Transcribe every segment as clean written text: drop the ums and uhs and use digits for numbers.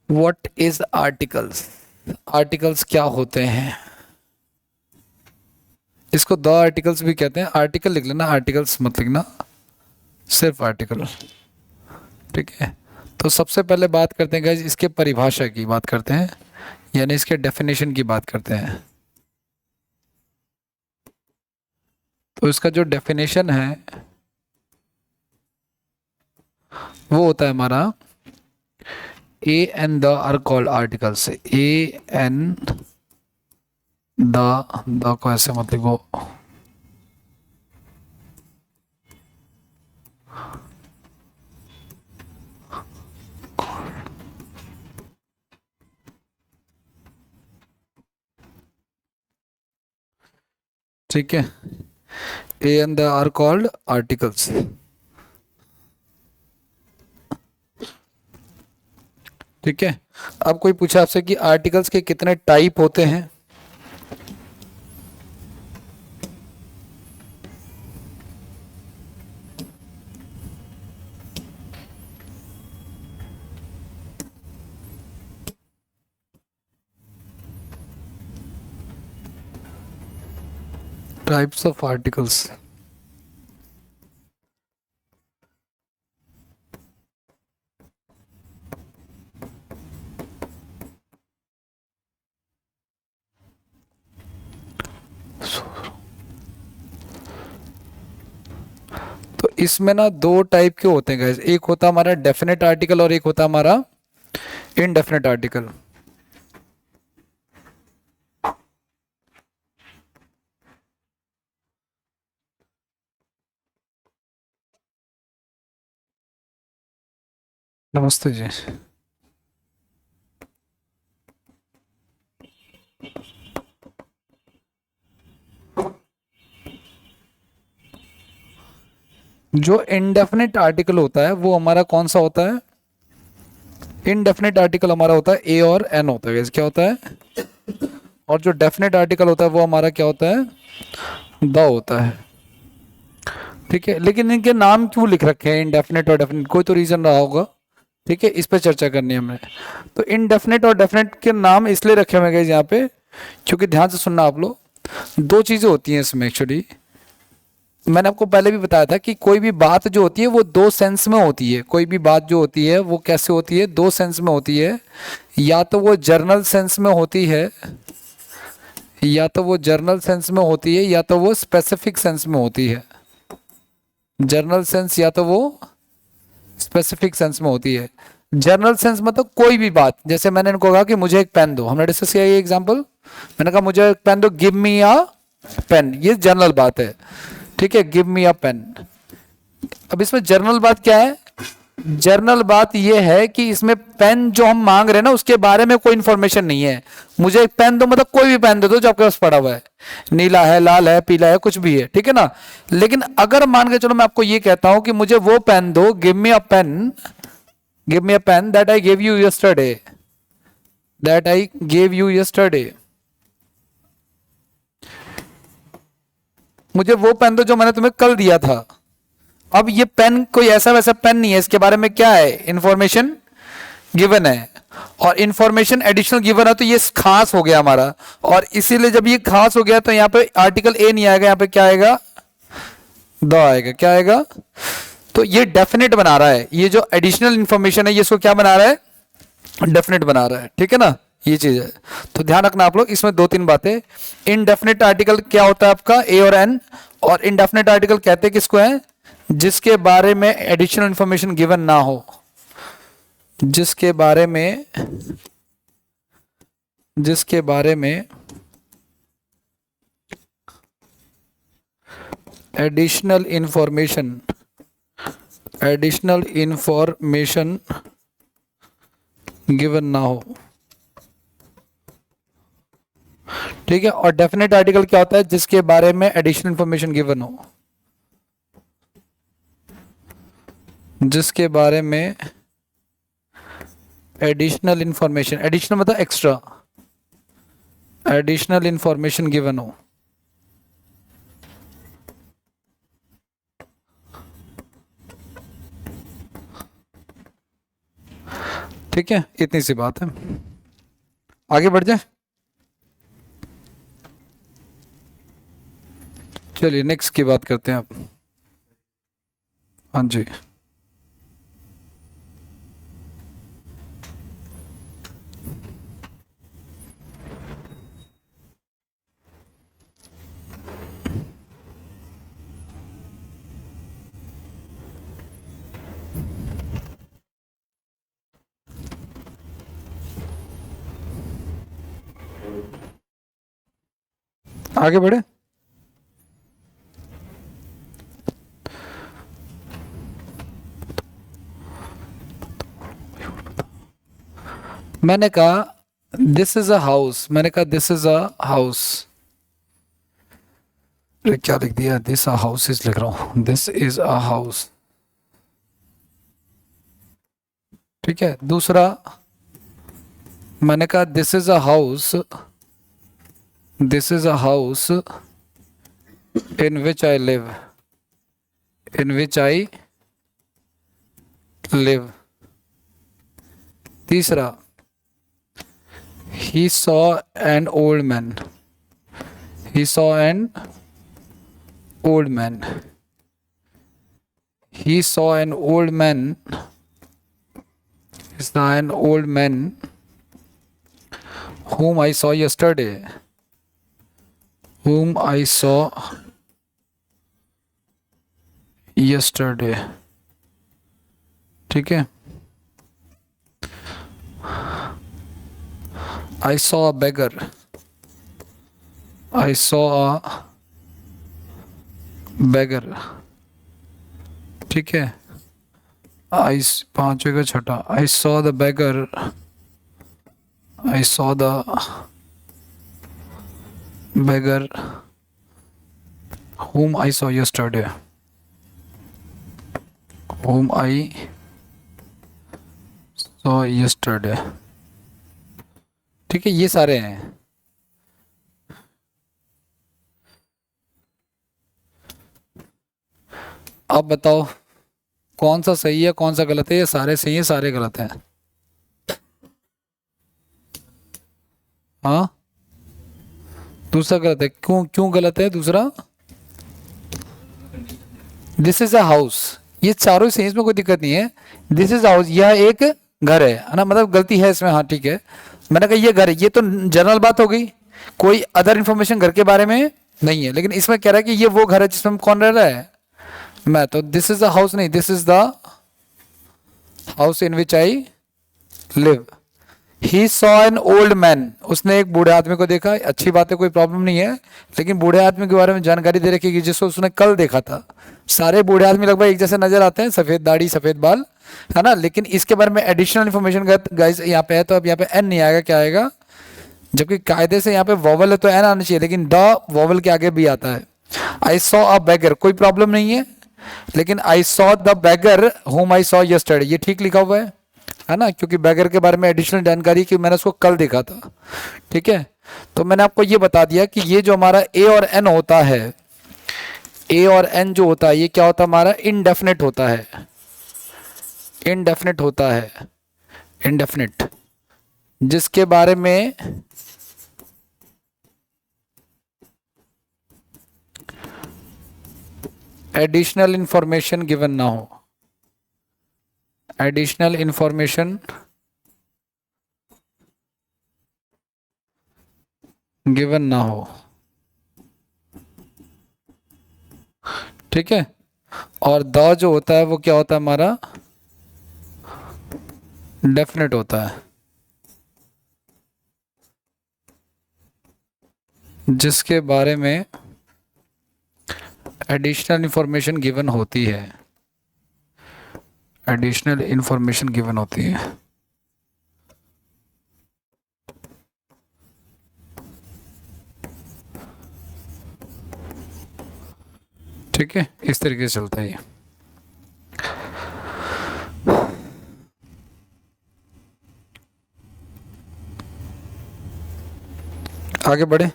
What is articles? Articles क्या होते हैं? इसको द आर्टिकल्स भी कहते हैं। आर्टिकल लिख लेना, आर्टिकल्स मत लिखना, सिर्फ आर्टिकल। ठीक है, तो सबसे पहले बात करते हैं गाइस, इसके परिभाषा की बात करते हैं, यानी इसके डेफिनेशन की बात करते हैं। तो इसका जो डेफिनेशन है वो होता है हमारा a and the are called articles. A and the को ऐसे मत लिखो, ठीक है। A and the are called articles. ठीक है, अब कोई पूछा आपसे कि आर्टिकल्स के कितने टाइप होते हैं? Types of articles. तो इसमें ना दो टाइप के होते हैं गाइस, एक होता है हमारा डेफिनेट आर्टिकल और एक होता है हमारा इनडेफिनेट आर्टिकल। नमस्ते जी। जो इनडेफिनेट आर्टिकल होता है वो हमारा कौन सा होता है? इनडेफिनेट आर्टिकल हमारा होता है ए और एन होता है। क्या होता है? और जो डेफिनेट आर्टिकल होता है वो हमारा क्या होता है? द होता है। ठीक है, लेकिन इनके नाम क्यों लिख रखे हैं इनडेफिनेट और डेफिनेट? कोई तो रीजन रहा होगा। ठीक है, इस पर चर्चा करनी है हमें। तो इनडेफिनेट और डेफिनेट के नाम इसलिए रखे हुए हैं यहाँ पे, क्योंकि ध्यान से सुनना आप लोग, दो चीजें होती हैं इसमें एक्चुअली। मैंने आपको पहले भी बताया था कि कोई भी बात जो होती है वो दो सेंस में होती है। कोई भी बात जो होती है वो कैसे होती है? दो सेंस में होती है। या तो वो जर्नल सेंस में होती है, या तो वो जर्नल सेंस में होती है, या तो वो स्पेसिफिक सेंस में होती है। जर्नल सेंस या तो वो स्पेसिफिक सेंस में होती है। जर्नल सेंस मतलब कोई भी बात, जैसे मैंने इनको कहा कि मुझे एक पेन दो, हमने डिस्कस किया ये एग्जांपल। मैंने कहा मुझे एक पेन दो, गिव मी अ पेन, ये जनरल बात है। ठीक है, गिव मी अ पेन। अब इसमें जर्नल बात क्या है? जर्नल बात यह है कि इसमें पेन जो हम मांग रहे हैं ना उसके बारे में कोई इंफॉर्मेशन नहीं है। मुझे एक पेन दो मतलब कोई भी पेन दे दो जो आपके पास पड़ा हुआ है, नीला है, लाल है, पीला है, कुछ भी है। ठीक है ना। लेकिन अगर मान के चलो मैं आपको ये कहता हूं कि मुझे वो पेन दो, give me a pen, give me a pen that I gave you yesterday, that I gave you yesterday, मुझे वो पेन दो जो मैंने तुम्हें कल दिया था। अब ये पेन कोई ऐसा वैसा पेन नहीं है, इसके बारे में क्या है? इंफॉर्मेशन गिवन है, और इंफॉर्मेशन एडिशनल गिवन है, तो ये खास हो गया हमारा। और इसीलिए जब ये खास हो गया तो यहाँ पे आर्टिकल ए नहीं आएगा, यहाँ पे क्या आएगा? द आएगा। क्या आएगा? तो ये डेफिनेट बना रहा है, ये जो एडिशनल इंफॉर्मेशन है ये इसको क्या बना रहा है? डेफिनेट बना रहा है। ठीक है ना, ये चीज है। तो ध्यान रखना आप लोग, इसमें दो तीन बातें। इनडेफिनेट आर्टिकल क्या होता है आपका? ए और एन। और इनडेफिनेट आर्टिकल कहते हैं किसको है? जिसके बारे में एडिशनल इंफॉर्मेशन गिवन ना हो, जिसके बारे में, जिसके बारे में additional information, additional information given ना हो। ठीक है, और डेफिनेट आर्टिकल क्या होता है? जिसके बारे में एडिशनल इंफॉर्मेशन गिवन हो, जिसके बारे में एडिशनल इंफॉर्मेशन, एडिशनल मतलब एक्स्ट्रा, एडिशनल इंफॉर्मेशन गिवन हो। ठीक है, इतनी सी बात है। आगे बढ़ जाए, चलिए नेक्स्ट की बात करते हैं आप। हाँ जी, आगे बढ़े। मैंने कहा दिस इज अ हाउस, मैंने कहा दिस इज अ हाउस, क्या लिख दिया, दिस अ हाउस इज लिख रहा हूं, दिस इज अ हाउस। ठीक है, दूसरा मैंने कहा this is a house, this is a house in which I live, in which I live. तीसरा, he saw an old man, he saw an old man, he saw an old man, he saw an old man whom I saw yesterday, whom I saw yesterday। ठीक है, I saw a beggar, I saw a beggar। ठीक है, I पांचवे का छठा, I saw the beggar, I saw the beggar whom I saw yesterday, whom I saw yesterday। ठीक है, ये सारे हैं। अब बताओ कौन सा सही है कौन सा गलत है, ये सारे सही है सारे गलत हैं। हाँ, दूसरा गलत है, क्यों क्यों गलत है दूसरा? दिस इज अ हाउस, ये चारों सही, इसमें कोई दिक्कत नहीं है। दिस इज हाउस, यह एक घर है ना, मतलब गलती है इसमें। हाँ ठीक है, मैंने कहा ये घर है, ये तो जनरल बात हो गई, कोई अदर इंफॉर्मेशन घर के बारे में नहीं है। लेकिन इसमें कह रहा है कि ये वो घर है जिसमें कौन रह रहा है, मैं। तो दिस इज द हाउस नहीं, this is the house in which I live. He saw an old man, उसने एक बूढ़े आदमी को देखा। अच्छी बात है, कोई प्रॉब्लम नहीं है, लेकिन बूढ़े आदमी के बारे में जानकारी दे रखी कि जिसको उसने कल देखा था। सारे बूढ़े आदमी लगभग एक जैसे नजर आते हैं, सफेद दाढ़ी सफेद बाल, है ना। लेकिन इसके बारे में एडिशनल इन्फॉर्मेशन गाइस यहाँ पे है, तो अब यहाँ पे एन नहीं आएगा, क्या आएगा? जबकि कायदे से यहाँ पे वॉवल है तो एन आना चाहिए, लेकिन द वॉवल के आगे भी आता है। आई सॉ अ बैगर, कोई प्रॉब्लम नहीं है, लेकिन I saw the bagger home I saw yesterday, ये ठीक लिखा हुआ है ना, क्योंकि बैगर के बारे में एडिशनल जानकारी कि मैंने उसको कल देखा था। ठीक है, तो मैंने आपको ये बता दिया कि ये जो हमारा ए और एन होता है, ए और एन जो होता है, ये क्या होता है हमारा? इनडेफिनेट होता है, इनडेफिनेट होता है, इनडेफिनेट, जिसके बारे में एडिशनल इंफॉर्मेशन गिवन ना हो, एडिशनल इंफॉर्मेशन गिवन ना हो। ठीक है, और द जो होता है वो क्या होता है हमारा? डेफिनेट होता है, जिसके बारे में एडिशनल इंफॉर्मेशन गिवन होती है, एडिशनल इंफॉर्मेशन गिवन होती है। ठीक है, इस तरीके से चलता है ये। आगे बढ़े,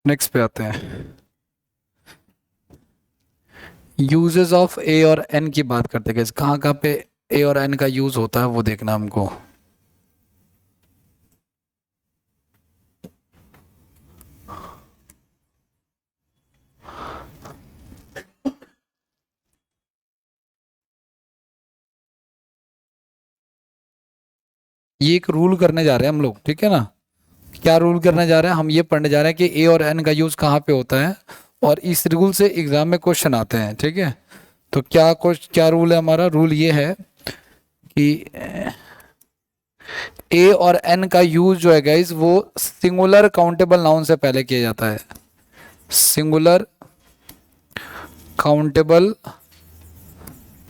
नेक्स्ट पे आते हैं। यूजेस ऑफ ए और एन की बात करते हैं, कहाँ कहाँ पे ए और एन का यूज होता है वो देखना हमको। ये एक रूल करने जा रहे हैं हम लोग, ठीक है ना। क्या रूल करने जा रहे हैं हम, ये पढ़ने जा रहे हैं कि ए और एन का यूज कहाँ पे होता है, और इस रूल से एग्जाम में क्वेश्चन आते हैं, ठीक है। तो क्या रूल है हमारा, रूल ये है कि ए और एन का यूज जो है गाइज वो सिंगुलर काउंटेबल नाउन से पहले किया जाता है। सिंगुलर काउंटेबल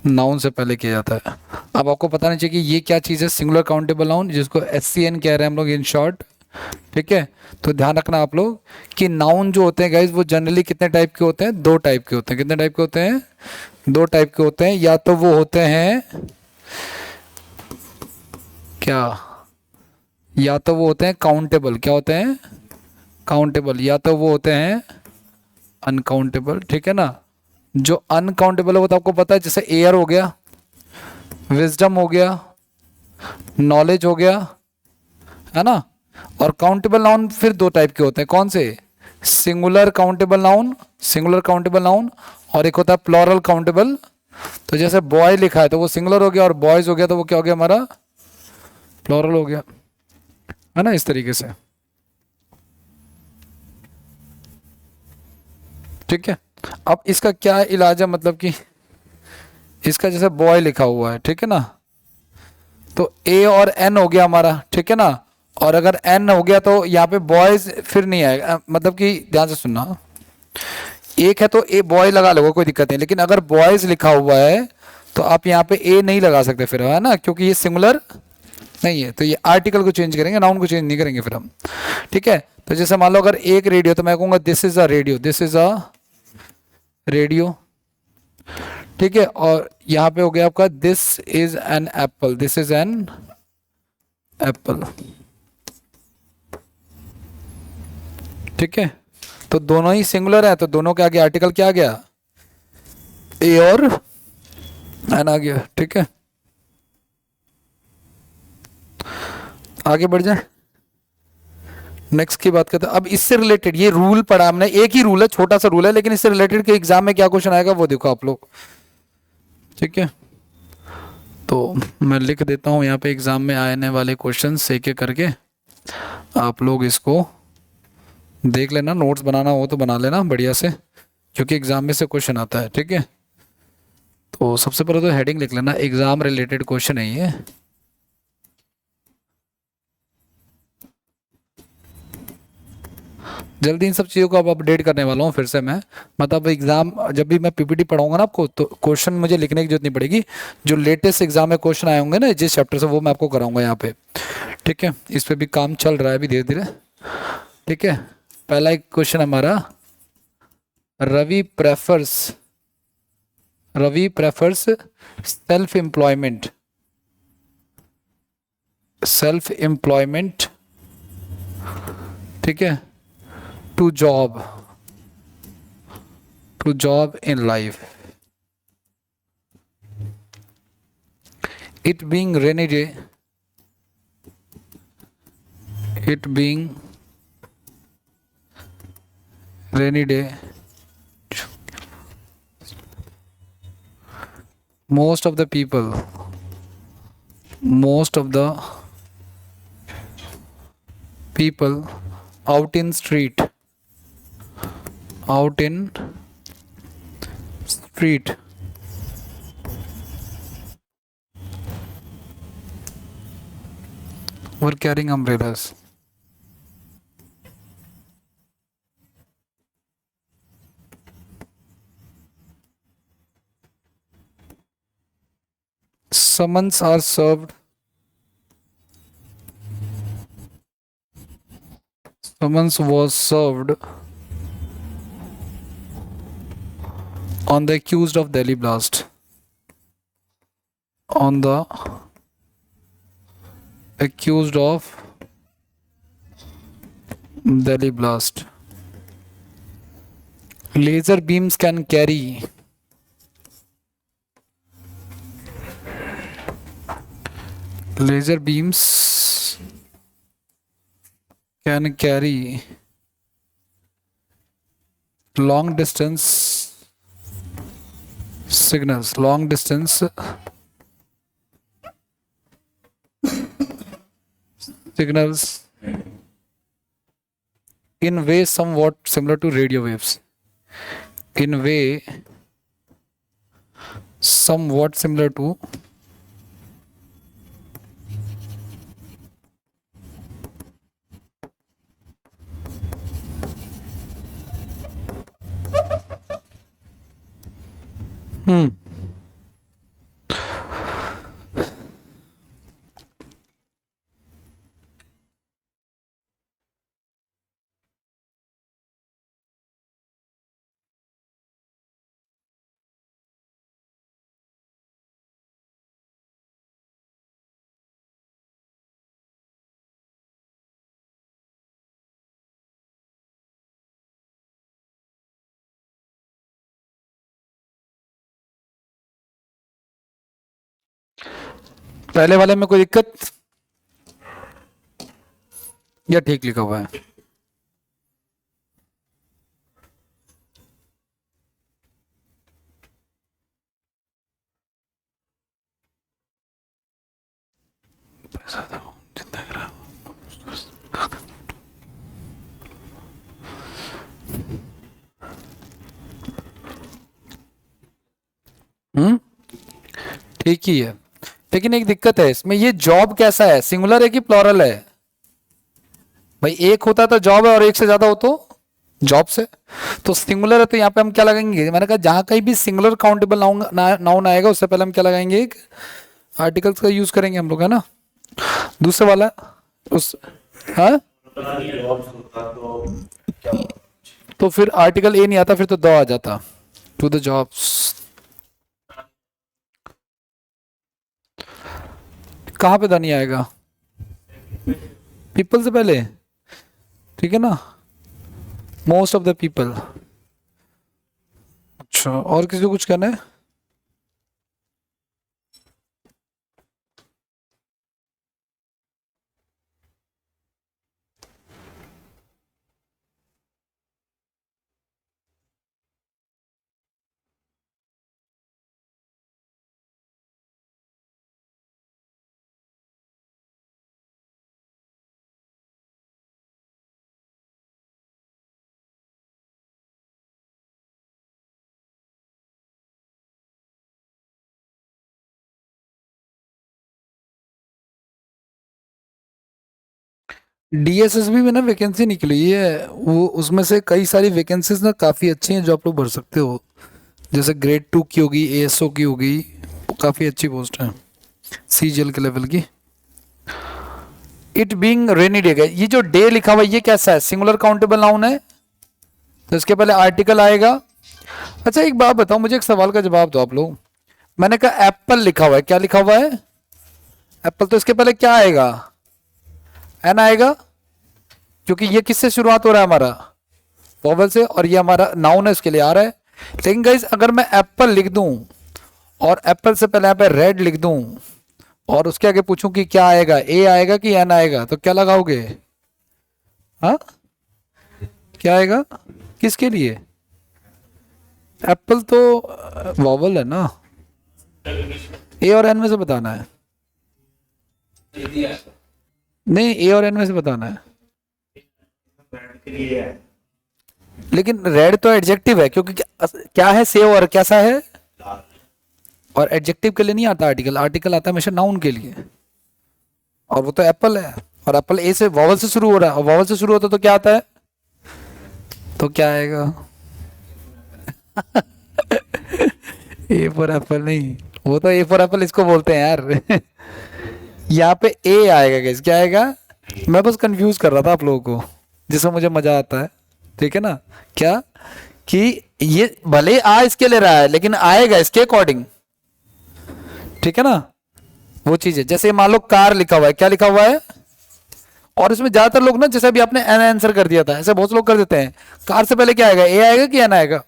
नाउन से पहले किया जाता है। अब आपको पता नहीं चाहिए कि ये क्या चीज़ है सिंगुलर काउंटेबल नाउन, जिसको एससीएन कह रहे हैं हम लोग इन शॉर्ट, ठीक है। तो ध्यान रखना आप लोग कि नाउन जो होते हैं गाइज वो जनरली कितने टाइप के होते हैं, दो टाइप के होते हैं। कितने टाइप के होते हैं, दो टाइप के होते हैं। या तो वो होते हैं क्या, या तो वो होते हैं काउंटेबल, क्या होते हैं, काउंटेबल, या तो वो होते हैं अनकाउंटेबल, ठीक है ना। जो अनकाउंटेबल है वो तो आपको पता है, जैसे एयर हो गया, विजडम हो गया, नॉलेज हो गया, है ना। और काउंटेबल नाउन फिर दो टाइप के होते हैं, कौन से, singular countable noun, singular countable noun, और एक होता है प्लूरल काउंटेबल। तो जैसे बॉय लिखा है तो वो सिंगुलर हो गया, और बॉयज हो गया तो वो क्या हो गया हमारा, प्लूरल हो गया, है ना, इस तरीके से, ठीक है। अब इसका क्या इलाज है, मतलब कि इसका जैसे बॉय लिखा हुआ है, ठीक है ना, तो ए और एन हो गया हमारा, ठीक है ना। और अगर एन हो गया तो यहाँ पे बॉयज फिर नहीं आएगा, मतलब कि ध्यान से सुनना, एक है तो ए बॉय लगा लो कोई दिक्कत नहीं, लेकिन अगर बॉयज लिखा हुआ है तो आप यहाँ पे ए नहीं लगा सकते फिर, है ना, क्योंकि ये सिंगुलर नहीं है। तो ये आर्टिकल को चेंज करेंगे, नाउन को चेंज नहीं करेंगे फिर हम, ठीक है। तो जैसे मान लो अगर एक रेडियो, तो मैं कहूँगा this is a radio, this is a radio, ठीक है। और यहाँ पे हो गया आपका this is an apple, this is an apple, ठीक है। तो दोनों ही सिंगुलर है, तो दोनों के आगे आर्टिकल क्या आ गया, ए और एन आ गया, ठीक है। आगे बढ़ जाए, नेक्स्ट की बात करते हैं। अब इससे रिलेटेड ये रूल पढ़ा हमने, एक ही रूल है, छोटा सा रूल है, लेकिन इससे रिलेटेड के एग्जाम में क्या क्वेश्चन आएगा वो देखो आप लोग, ठीक है। तो मैं लिख देता हूँ यहाँ पे एग्जाम में आने वाले क्वेश्चन एक एक करके, आप लोग इसको देख लेना, नोट्स बनाना हो तो बना लेना बढ़िया से, क्योंकि एग्जाम में से क्वेश्चन आता है, ठीक है। तो सबसे पहले तो हेडिंग लिख लेना, एग्जाम रिलेटेड क्वेश्चन है ये। जल्दी इन सब चीज़ों को अब अपडेट करने वाला हूँ फिर से मैं, मतलब एग्जाम जब भी मैं पीपीटी पढ़ाऊंगा ना आपको, तो क्वेश्चन मुझे लिखने की जरूरत नहीं पड़ेगी। जो लेटेस्ट एग्जाम में क्वेश्चन आए होंगे ना जिस चैप्टर से, वो मैं आपको कराऊंगा यहाँ पे, ठीक है। इस पर भी काम चल रहा है अभी धीरे धीरे, ठीक है। पहला एक क्वेश्चन हमारा, रवि प्रेफर्स सेल्फ एम्प्लॉयमेंट, ठीक है, to job in life. It being rainy day, most of the people out in street were carrying umbrellas. Summons are served. Summons was served on the accused of Delhi blast. On the accused of Delhi blast. Laser beams can carry laser beams can carry long distance signals, long distance signals in way somewhat similar to radio waves, in way somewhat similar to पहले वाले में कोई दिक्कत या ठीक लिखा हुआ है? ठीक ही है, लेकिन एक दिक्कत है इसमें, ये जॉब कैसा है, सिंगुलर है कि प्लूरल है? भाई एक होता तो जॉब है और एक से ज्यादा हो तो जॉब से, तो सिंगुलर है तो यहाँ पे हम क्या लगाएंगे? मैंने कहा जहां कहीं भी सिंगुलर काउंटेबल नाउन आएगा उससे पहले हम क्या लगाएंगे? एक आर्टिकल्स का यूज करेंगे हम लोग, है ना। दूसरा वाला उस हाँ तो फिर आर्टिकल ए नहीं आता, फिर तो द आ जाता, टू द जॉब्स। कहाँ पे द नहीं आएगा? पीपल से पहले, ठीक है ना, मोस्ट ऑफ द पीपल। अच्छा, और किसी को कुछ कहना है? डीएसएसबी में ना वैकेंसी निकली है, वो उसमें से कई सारी वैकेंसीज ना काफ़ी अच्छी हैं जो आप लोग भर सकते हो, जैसे ग्रेड 2 की होगी, एएसओ की होगी, काफ़ी अच्छी पोस्ट है सीजीएल के लेवल की। इट बीइंग रेनी डे, ये जो डे लिखा हुआ है ये कैसा है? सिंगुलर काउंटेबल नाउन है, तो इसके पहले आर्टिकल आएगा। अच्छा एक बात बताओ, मुझे एक सवाल का जवाब दो आप लोग। मैंने कहा एप्पल लिखा हुआ है, क्या लिखा हुआ है? एप्पल, तो इसके पहले क्या आएगा? एन आएगा, क्योंकि ये किससे शुरुआत हो रहा है? हमारा वॉवल से, और ये हमारा नाउन है, इसके लिए आ रहा है। लेकिन गाइस अगर मैं एप्पल लिख दूं और एप्पल से पहले यहाँ पे रेड लिख दूं और उसके आगे पूछूं कि क्या आएगा, ए आएगा कि एन आएगा, तो क्या लगाओगे? हाँ क्या आएगा? किसके लिए? एप्पल तो वॉवल है ना, ए और एन में से बताना है। नहीं, ए और एन में से बताना है। लेकिन रेड तो एडजेक्टिव है, क्योंकि क्या है? से और कैसा है? और एडजेक्टिव के लिए नहीं आता आर्टिकल, आर्टिकल आता है हमेशा नाउन के लिए, और वो तो एप्पल है, और एप्पल ए से वॉवल से शुरू हो रहा है, और वॉवल से शुरू होता है तो क्या आता है? तो क्या आएगा? ए फॉर एप्पल नहीं, वो तो ए फॉर एप्पल इसको बोलते हैं यार। यहाँ पे ए आएगा गाइस, क्या आएगा? मैं बस कंफ्यूज कर रहा था आप लोगों को, जिसमें मुझे मजा आता है, ठीक है ना। क्या कि ये भले आ इसके ले रहा है लेकिन आएगा इसके अकॉर्डिंग, ठीक है ना। वो चीज है, जैसे मान लो कार लिखा हुआ है, क्या लिखा हुआ है? और इसमें ज्यादातर लोग ना, जैसे अभी आपने एन आंसर कर दिया था, ऐसे बहुत लोग कर देते हैं। कार से पहले क्या आएगा? ए आएगा कि एन आएगा?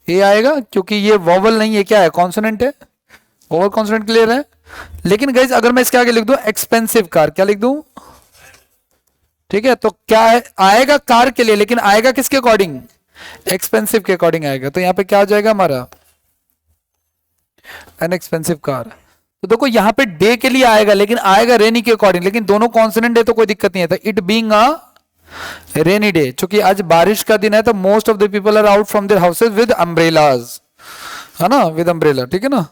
ए आएगा, क्योंकि ये वॉवल नहीं है, क्या है? कॉन्सोनेंट है, वॉवल कॉन्सोनेंट क्लियर है। लेकिन गाइज अगर मैं इसके आगे लिख दूं एक्सपेंसिव कार, क्या लिख दूं? ठीक है, तो क्या है, आएगा कार के लिए, लेकिन आएगा किसके अकॉर्डिंग? एक्सपेंसिव के अकॉर्डिंग आएगा। तो यहां पे क्या आ जाएगा हमारा? An expensive car. तो देखो यहां पे डे के लिए आएगा, लेकिन आएगा रेनी के अकॉर्डिंग, लेकिन दोनों कॉन्सोनेंट है तो कोई दिक्कत नहीं है। It being a rainy day, चूंकि आज बारिश का दिन है तो most of the people are out from their houses with umbrellas, है ना, विद अम्ब्रेला, ठीक है ना।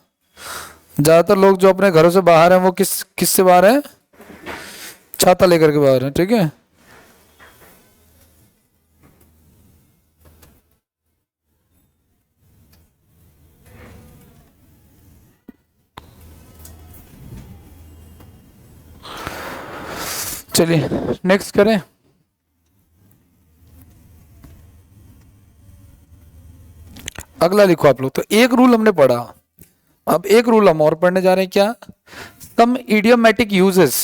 ज्यादातर लोग जो अपने घरों से बाहर हैं वो किससे बाहर हैं? छाता लेकर के बाहर हैं, ठीक है। चलिए नेक्स्ट करें। अगला लिखो आप लोग। तो एक रूल हमने पढ़ा, अब एक रूल हम और पढ़ने जा रहे हैं, क्या? सम इडियोमेटिक यूजेस,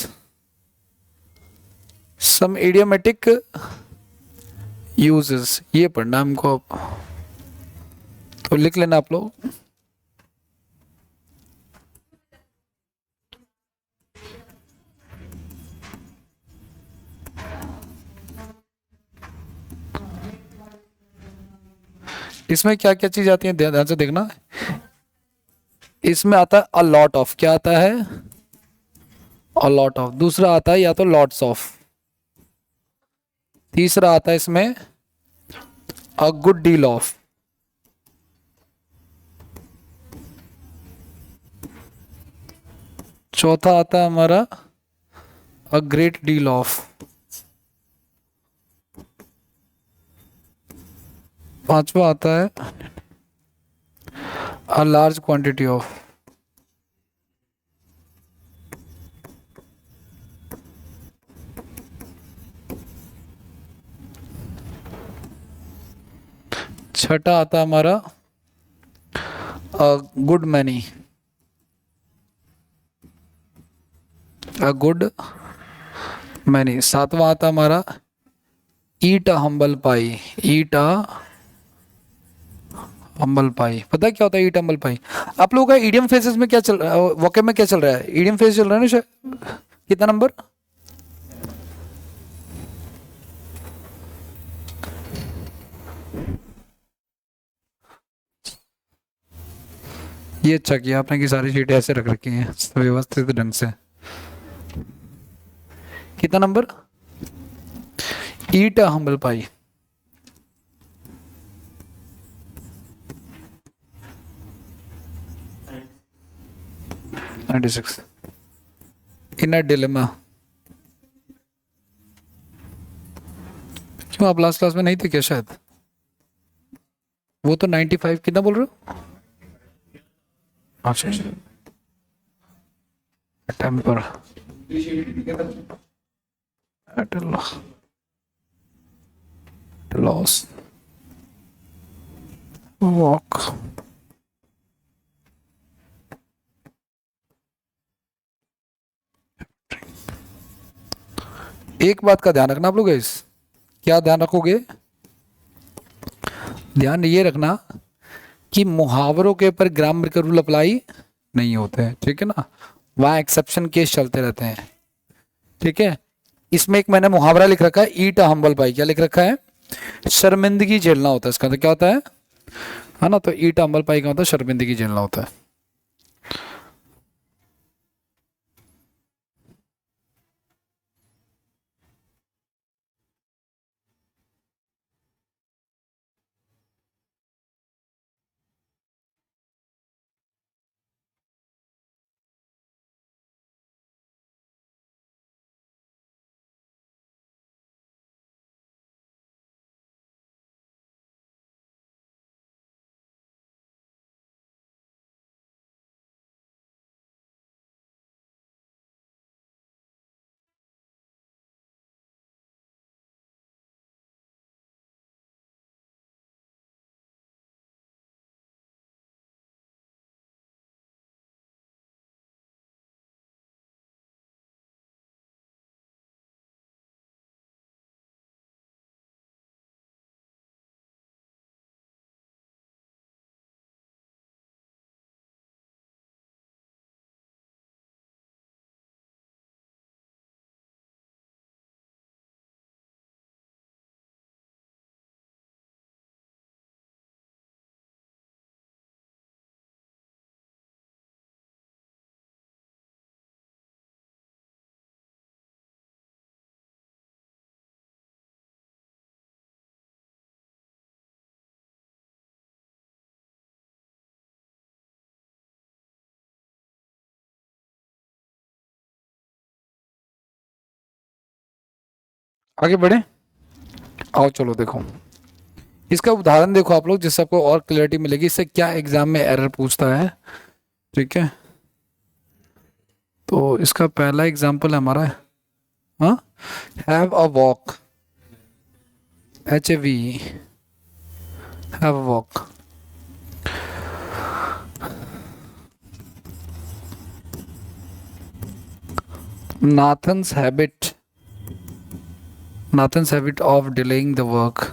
सम इडियोमेटिक यूजेस, ये पढ़ना हमको। तो लिख लेना आप लोग। इसमें क्या क्या चीज आती है ध्यान से देखना। इसमें आता है अ लॉट ऑफ, क्या आता है? A lot of. दूसरा आता है या तो लॉट्स ऑफ। तीसरा आता है इसमें अ गुड डील ऑफ। चौथा आता है हमारा अ ग्रेट डील ऑफ। पांचवा आता है अ लार्ज क्वांटिटी ऑफ। छठा आता है हमारा a good many, a good many. सातवां आता है हमारा ईट a humble pi, eat a humble पाई। पता है क्या होता है ईट हम्बल पाई? आप लोगों का ईडियम फेसेस में क्या चल रहा है, वोकेब में क्या चल रहा है? ईडियम फेस चल रहा है ना शायद। कितना नंबर? ये अच्छा किया आपने कि सारी शीटें ऐसे रख रखी हैं व्यवस्थित ढंग से। कितना number? Eat a humble pi. 96। In a dilemma. क्यों आप लास्ट क्लास में नहीं थे क्या शायद? वो तो 95 कितना बोल रहे हो? अच्छा अच्छा। Temper at loss walk. एक बात का ध्यान रखना आप लोग इस, क्या ध्यान रखोगे? ध्यान ये रखना कि मुहावरों के ऊपर ग्रामर के रूल अप्लाई नहीं होते हैं, ठीक है ना। वहां एक्सेप्शन केस चलते रहते हैं, ठीक है। इसमें एक मैंने मुहावरा लिख रखा है ईट अ हम्बल पाई। क्या लिख रखा है? शर्मिंदगी झेलना होता है इसका, तो क्या होता है ना। तो ईट अ हम्बल पाई का होता है शर्मिंदगी झेलना होता है। आगे बढ़े, आओ चलो देखो इसका उदाहरण देखो आप लोग, जिससे आपको और क्लियरिटी मिलेगी इससे क्या एग्जाम में एरर पूछता है। ठीक है, तो इसका पहला एग्जाम्पल है हमारा, हाँ, have a walk, HAV, have a walk. Nathan's habit, Nathan's habit of delaying the work,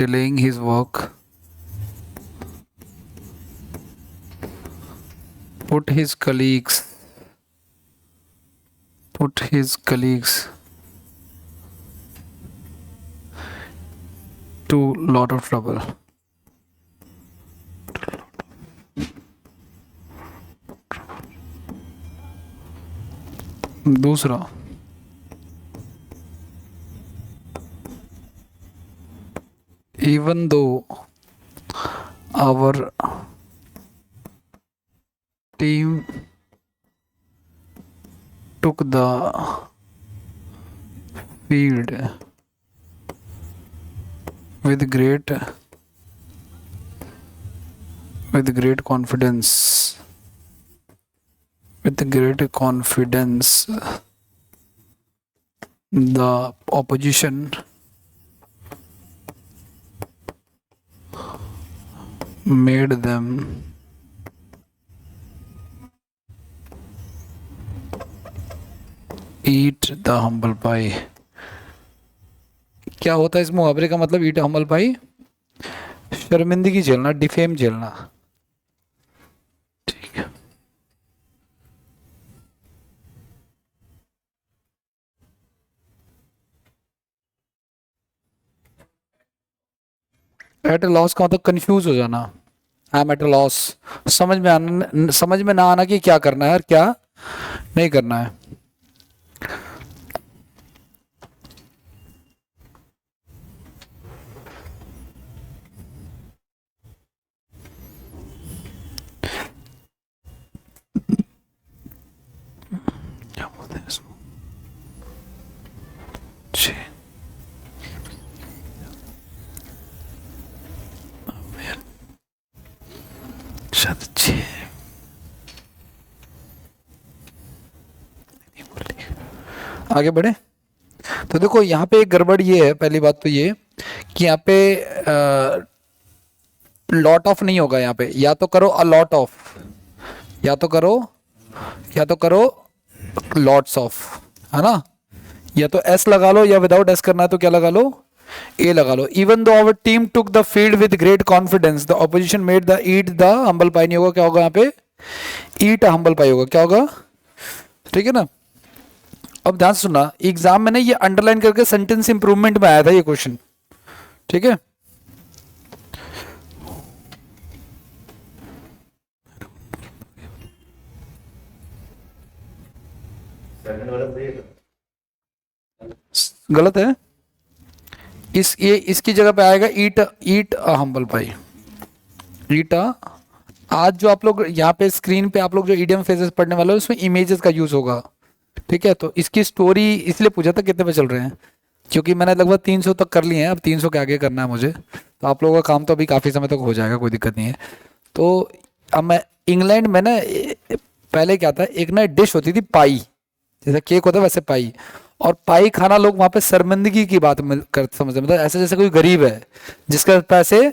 delaying his work, put his colleagues to lot of trouble. दूसरा, even though our team took the field with great confidence, the opposition made them eat the humble pie. क्या होता है इस मुहावरे का मतलब, ईट हमल पाई, शर्मिंदगी झेलना, डिफेम झेलना। ठीक है, एट ए लॉस का मतलब कंफ्यूज हो जाना, I am at a loss, समझ में ना आना कि क्या करना है और क्या नहीं करना है। क्या बोलते हैं इसको, आगे बढ़े। तो देखो यहाँ पे एक गड़बड़ ये है, पहली बात तो ये कि यहाँ पे लॉट ऑफ नहीं होगा, यहाँ पे या तो करो अ लॉट ऑफ, या तो करो लॉट्स ऑफ, है ना। या तो एस लगा लो, या विदाउट एस करना है तो क्या लगा लो, ए लगा लो। Even though our team took the field with great confidence the opposition made the eat the humble pie, नहीं होगा, क्या होगा यहाँ पे, ईट हम्बल पाई होगा, क्या होगा, ठीक है ना। अब ध्यान से सुनना, एग्जाम में ना ये अंडरलाइन करके सेंटेंस इंप्रूवमेंट में आया था ये क्वेश्चन, ठीक है। गलत है, इसकी जगह पे आएगा ईट अ हम्बल पाई, ईट अ। आज जो आप लोग यहाँ पे स्क्रीन पे आप लोग जो ईडियम फ्रेजेस पढ़ने वाले हो उसमें इमेजेस का यूज होगा, ठीक है। तो इसकी स्टोरी इसलिए पूछा था कितने पे चल रहे हैं, क्योंकि मैंने लगभग 300 तक कर लिए हैं, अब 300 के आगे करना है मुझे, तो आप लोगों का काम तो अभी काफ़ी समय तक हो जाएगा, कोई दिक्कत नहीं है। तो अब मैं इंग्लैंड में ना पहले क्या था, एक ना डिश होती थी पाई, जैसे केक होता है वैसे पाई, और पाई खाना लोग वहाँ पे शर्मिंदगी की बात कर समझते, मतलब ऐसे जैसे कोई गरीब है जिसके पास पैसे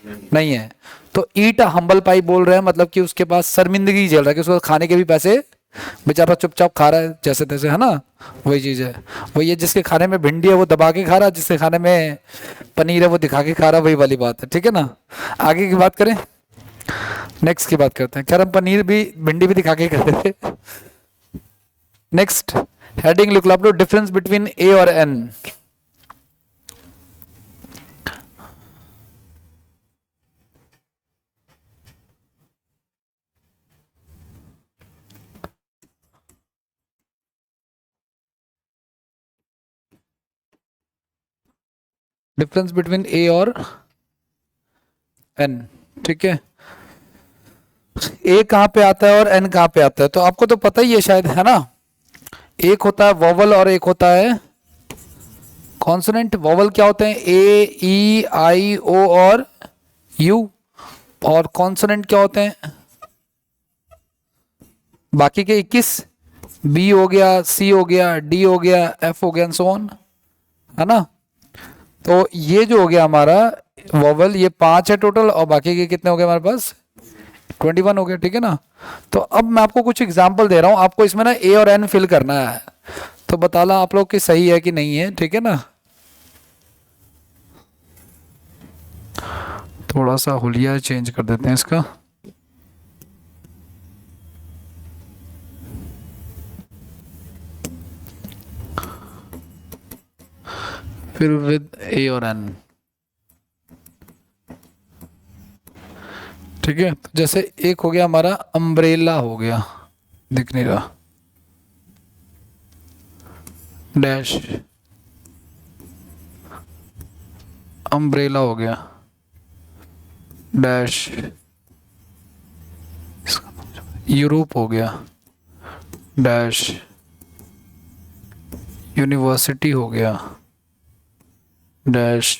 नहीं है, तो ईट हम्बल पाई बोल रहे हैं, मतलब कि उसके पास शर्मिंदगी झेल रहा है कि उसको खाने के भी पैसे, बेचारा चुपचाप खा रहा है जैसे तैसे, है ना। वही चीज है, वही है, जिसके खाने में भिंडी है वो दबा के खा रहा है, जिसके खाने में पनीर है वो दिखा के खा रहा है, वही वाली बात है, ठीक है ना। आगे की बात करें, नेक्स्ट की बात करते हैं। खैर हम पनीर भी भिंडी भी दिखा के खाते थे। नेक्स्ट हेडिंग लिख लो आप लोग, डिफरेंस बिटवीन ए और एन। डिफरेंस बिटवीन ए और एन, ठीक है। ए कहाँ पे आता है और एन कहाँ पे आता है, तो आपको तो पता ही है शायद, है ना। एक होता है वोवल और एक होता है कॉन्सोनेंट। वोवल क्या होते हैं, ए ई आई ओ और यू, और कॉन्सोनेंट क्या होते हैं बाकी के 21, बी हो गया, सी हो गया, डी हो गया, एफ हो गया, सो ऑन, है ना। तो ये जो हो गया हमारा वोवल, ये 5 है टोटल, और बाकी के कितने हो गए हमारे पास, 21 हो गया, ठीक है ना। तो अब मैं आपको कुछ एग्जाम्पल दे रहा हूं, आपको इसमें ना ए और एन फिल करना है, तो बताना आप लोग कि सही है कि नहीं है, ठीक है ना। थोड़ा सा हुलिया चेंज कर देते हैं इसका। फिर विद ए और एन, ठीक है। तो जैसे एक हो गया हमारा अम्ब्रेला, हो गया, दिख नहीं रहा, डैश, अम्ब्रेला हो गया, डैश, यूरोप हो गया, डैश, यूनिवर्सिटी हो गया, डैश,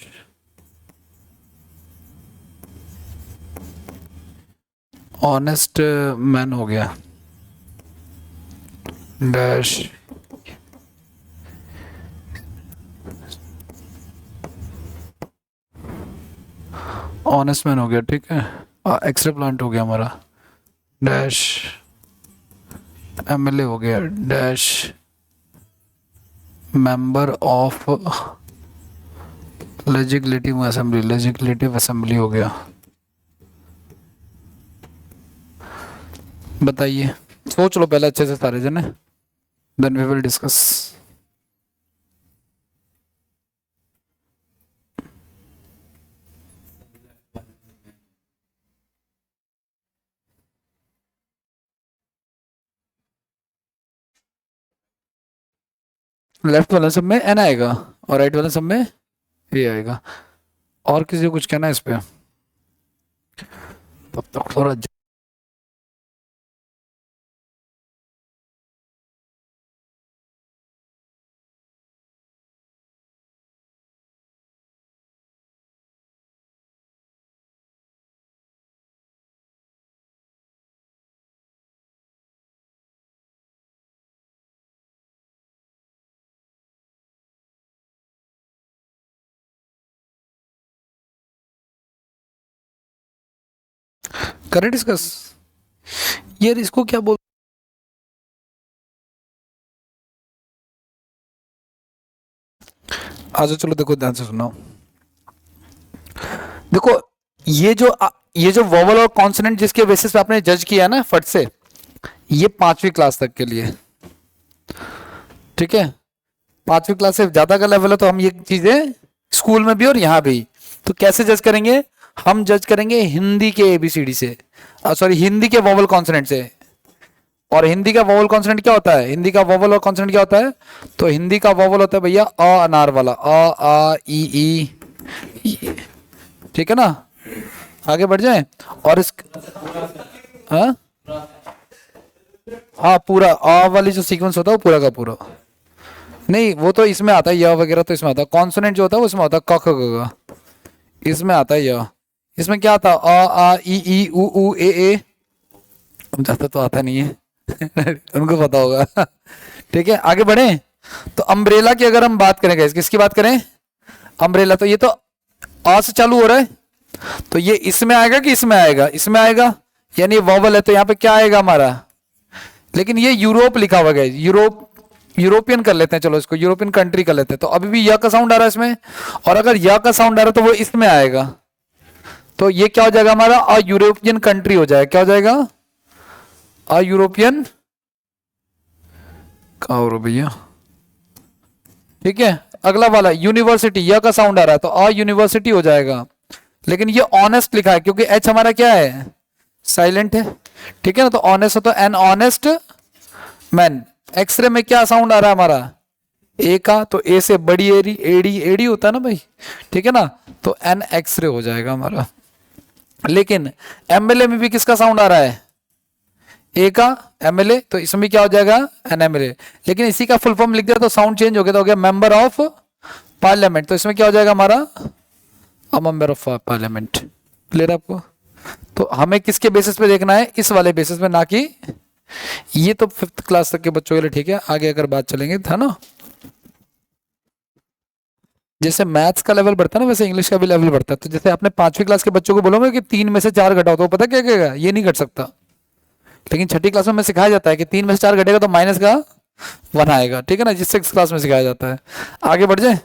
ऑनेस्ट मैन हो गया, डैश, ऑनेस्ट मैन हो गया, ठीक है। एक्स्ट्रा प्लांट हो गया हमारा, डैश, एमएलए हो गया, dash, member of legislative assembly, legislative assembly हो गया। बताइए, सोच लो पहले अच्छे से सारे जने, then we will discuss. Left वाले सब में एन आएगा और राइट वाले सब में ए आएगा। और किसी को कुछ कहना है इस पे, तब तक थोड़ा करें डिस्कस। यार इसको क्या बोल, आज चलो देखो ध्यान से सुनो। देखो ये जो वोवल और कॉन्सोनेंट जिसके बेसिस पे आपने जज किया ना फट से, ये 5वीं क्लास तक के लिए, ठीक है। 5वीं क्लास से ज्यादा का लेवल है तो हम ये चीजें स्कूल में भी और यहाँ भी, तो कैसे जज करेंगे, हम जज करेंगे हिंदी के एबीसीडी से, सॉरी हिंदी के वोवल कॉन्सोनेंट से। और हिंदी का वोवल कॉन्सोनेंट क्या होता है, हिंदी का वोवल और कॉन्सोनेंट क्या होता है, तो हिंदी का वोवल होता है भैया अ अनार वाला, अ आ ई, ठीक है ना। आगे बढ़ जाए, और इस हाँ हाँ पूरा अ वाली जो सीक्वेंस होता है वो पूरा का पूरा, नहीं वो तो इसमें आता है, य वगैरह तो इसमें आता है, कॉन्सोनेंट जो होता है वो इसमें होता है, क ख ग घ, इसमें आता है य। इसमें क्या आता है, अ आ ई उ ए, ज्यादा तो आता नहीं है उनको पता होगा ठीक है। आगे बढ़े, तो अम्ब्रेला की अगर हम बात करें, किसकी बात करें, अम्ब्रेला, तो ये तो आ से चालू हो रहा है, तो ये इसमें आएगा कि इसमें आएगा, इसमें आएगा, यानी वॉवल है, तो यहाँ पे क्या आएगा हमारा, लेकिन ये यूरोप लिखा हुआ है, यूरोपियन कर लेते हैं, चलो इसको यूरोपियन कंट्री कर लेते हैं, तो अभी भी य का साउंड आ रहा है इसमें, और अगर य का साउंड आ रहा है तो वो इसमें आएगा, तो ये क्या हो जाएगा हमारा, अ यूरोपियन कंट्री हो जाएगा, क्या हो जाएगा, अ यूरोपियन, कहा हो भैया, ठीक है। अगला वाला यूनिवर्सिटी, य का साउंड आ रहा है तो अ यूनिवर्सिटी हो जाएगा, लेकिन ये ऑनेस्ट लिखा है क्योंकि एच हमारा क्या है, साइलेंट है, ठीक है ना, तो ऑनेस्ट हो तो एन ऑनेस्ट मैन। एक्सरे में क्या साउंड आ रहा है हमारा, ए का, तो ए से बड़ी एडी, एडी एडी होता है ना भाई, ठीक है ना, तो एन एक्सरे हो जाएगा हमारा। लेकिन एमएलए में भी किसका साउंड आ रहा है, ए का एमएलए, तो इसमें क्या हो जाएगा एनएमएलए। लेकिन इसी का फुल फॉर्म लिख दिया तो साउंड चेंज हो गया, तो हो गया मेंबर ऑफ पार्लियामेंट। तो इसमें क्या हो जाएगा हमारा a member of parliament. Clear आपको? तो हमें किसके बेसिस पे देखना है, इस वाले बेसिस पे, ना कि ये तो 5th क्लास तक के बच्चों के लिए ठीक है। आगे अगर बात चलेंगे था ना, जैसे मैथ्स का लेवल बढ़ता है ना वैसे इंग्लिश का भी लेवल बढ़ता है। तो जैसे आपने 5वीं क्लास के बच्चों को बोलोगे कि 3 में से 4 घटाओ, तो पता क्या कहेगा, ये नहीं घट सकता। लेकिन 6ठी क्लास में सिखाया जाता है कि 3 में से 4 घटेगा तो माइनस का 1 आएगा, ठीक है ना, जिस 6th क्लास में सिखाया जाता है। आगे बढ़ जाए,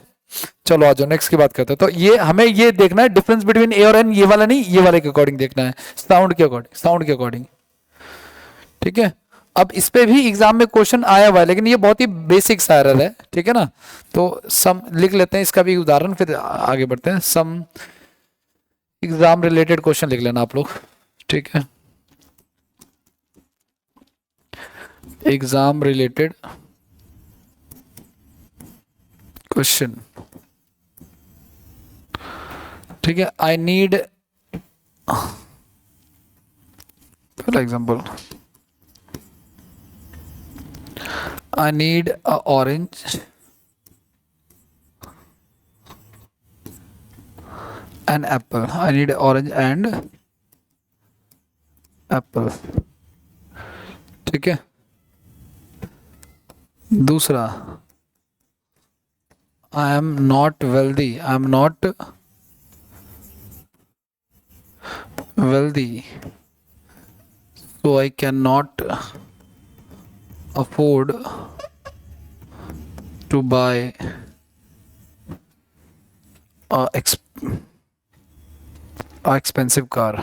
चलो आ जाओ नेक्स्ट की बात करते हैं। तो ये हमें ये देखना है डिफरेंस बिटवीन ए और एन, ये वाला नहीं, ये वाले के अकॉर्डिंग देखना है, साउंड के अकॉर्डिंग, साउंड के अकॉर्डिंग, ठीक है। अब इस पे भी एग्जाम में क्वेश्चन आया हुआ है, लेकिन ये बहुत ही बेसिक सा एरर है, ठीक है ना। तो सम लिख लेते हैं इसका भी उदाहरण, फिर आगे बढ़ते हैं। सम एग्जाम रिलेटेड क्वेश्चन लिख लेना आप लोग, ठीक है। एग्जाम रिलेटेड क्वेश्चन, ठीक है। I need, for example, I need a orange and apple. I need orange and apple. ठीक है। दूसरा, I am not wealthy. I am not wealthy, so I cannot afford to buy a expensive car.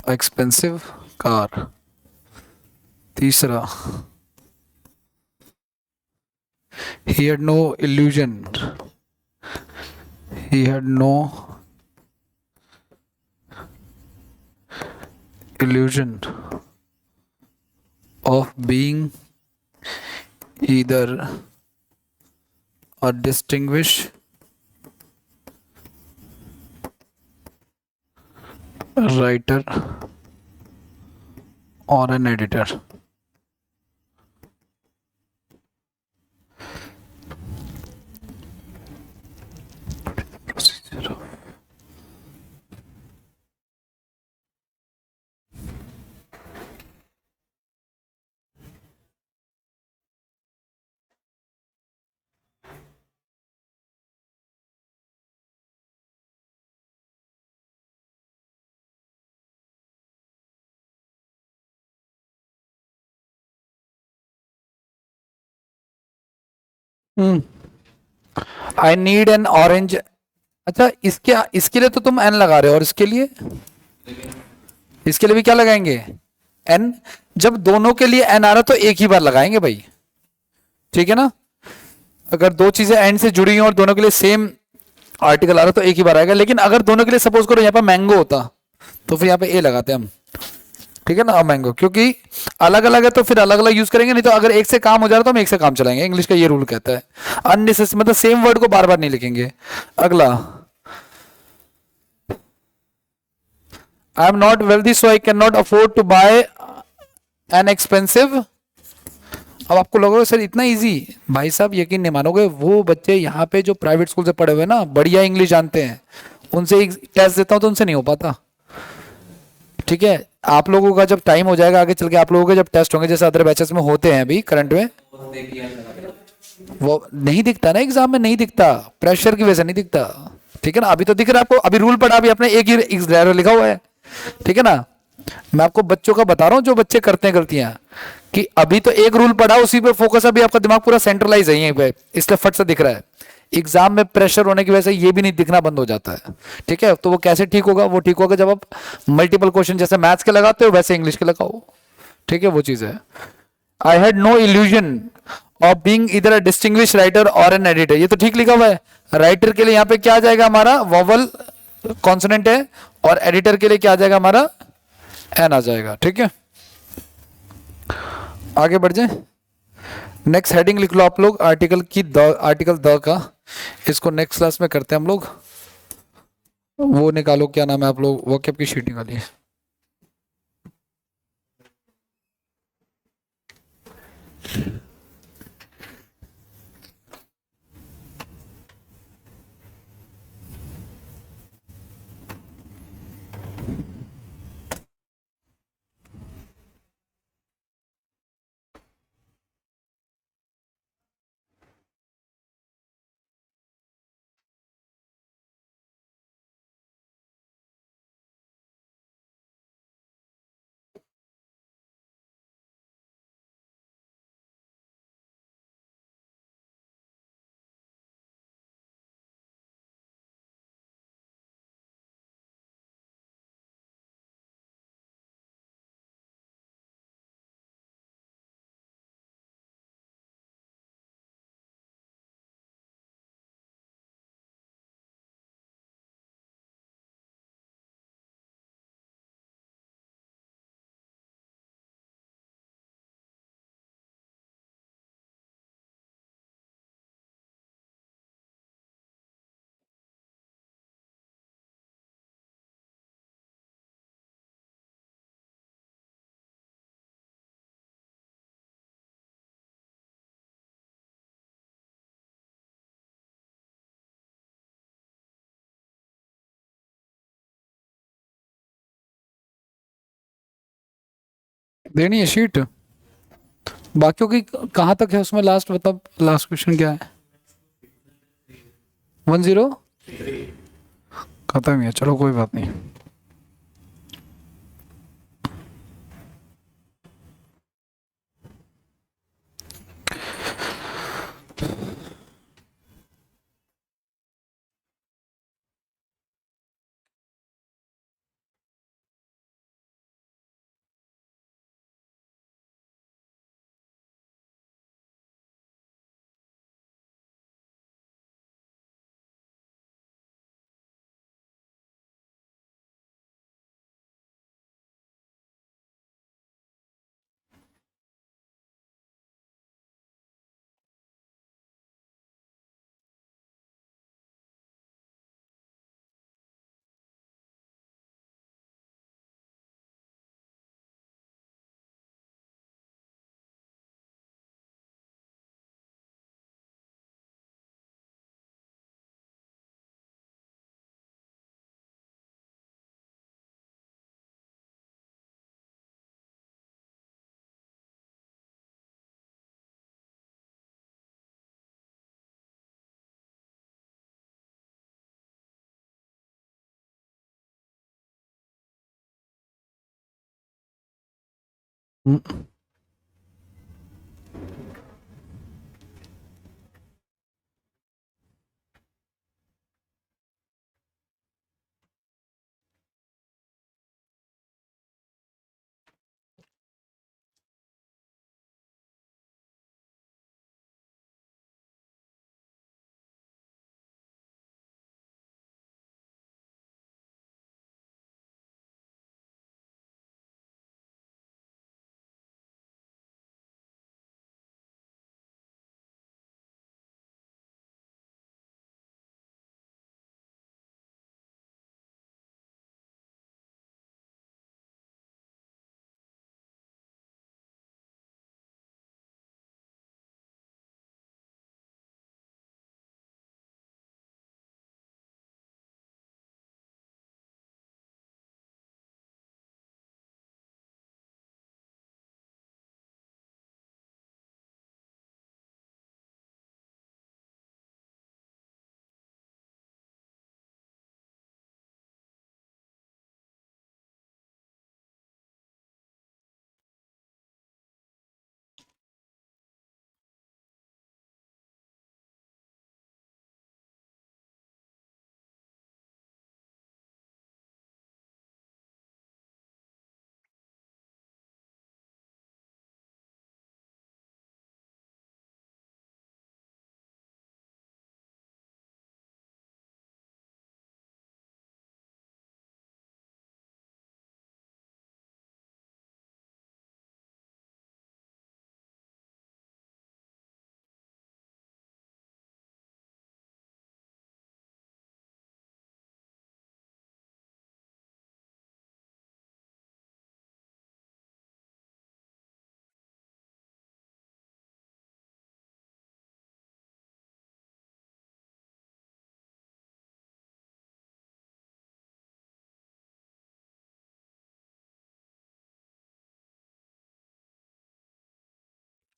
Expensive car. तीसरा, he had no illusion. He had no illusion of being either a distinguished writer or an editor. I need an orange. अच्छा, इसके लिए तो तुम N लगा रहे हो, और इसके लिए भी क्या लगाएंगे, एन। जब दोनों के लिए एन आ रहा तो एक ही बार लगाएंगे भाई, ठीक है ना। अगर दो चीजें एन से जुड़ी हैं और दोनों के लिए सेम आर्टिकल आ रहा तो एक ही बार आएगा। लेकिन अगर दोनों के लिए सपोज करो यहाँ पर मैंगो होता तो फिर यहाँ पे ए लगाते हैं हम, ठीक है ना। मैंगो क्योंकि अलग अलग है तो फिर अलग अलग यूज करेंगे, नहीं तो अगर एक से काम हो जा रहा तो हम एक से काम चलाएंगे। इंग्लिश का ये रूल कहता है अननेसेसरी, मतलब सेम वर्ड को बार बार नहीं लिखेंगे। अगला, I am not wealthy so I can not afford to buy an expensive. अब आपको लगोगे सर इतना इजी, भाई साहब यकीन नहीं मानोगे, वो बच्चे यहाँ पे जो प्राइवेट स्कूल से पढ़े हुए ना, बढ़िया इंग्लिश जानते हैं, उनसे टेस्ट देता हूँ तो उनसे नहीं हो पाता, ठीक है। आप लोगों का जब टाइम हो जाएगा आगे चल के, आप लोगों के जब टेस्ट होंगे जैसे अदर बैचेस में होते हैं अभी करंट में, वो नहीं दिखता ना एग्जाम में, नहीं दिखता, प्रेशर की वजह से नहीं दिखता, ठीक है ना। अभी तो दिख रहा है आपको, अभी रूल पढ़ा, अभी आपने एक ही एरर लिखा हुआ है, ठीक है ना। मैं आपको बच्चों का बता रहा हूँ जो बच्चे करते हैं गलतियां, कि अभी तो एक रूल पढ़ा, उसी पे फोकस, अभी आपका दिमाग पूरा सेंट्रलाइज है यहीं पे, इसलिए फट से दिख रहा है। एग्जाम में प्रेशर होने की वजह से ये भी नहीं दिखना बंद हो जाता है, ठीक है। तो वो कैसे ठीक होगा, वो ठीक होगा जब आप मल्टीपल क्वेश्चन जैसे मैथ्स के लगाते हो वैसे इंग्लिश के लगाओ, ठीक है, वो चीज है। I had no illusion of being either a distinguish writer और एन एडिटर, ये तो ठीक लिखा हुआ है। राइटर के लिए यहाँ पे क्या आ जाएगा हमारा, वोवल कॉन्सोनेंट है, और एडिटर के लिए क्या आ जाएगा हमारा, एन आ जाएगा, ठीक है। आगे बढ़ जाए, नेक्स्ट हेडिंग लिख लो आप लोग, आर्टिकल की आर्टिकल द का, इसको नेक्स्ट क्लास में करते हैं हम लोग। वो निकालो, क्या नाम है, आप लोग वो की शीट निकालिए। देनी है शीट, बाकियों की कहाँ तक है उसमें, लास्ट बता, लास्ट क्वेश्चन क्या है? 10 खत्म ही है, चलो कोई बात नहीं।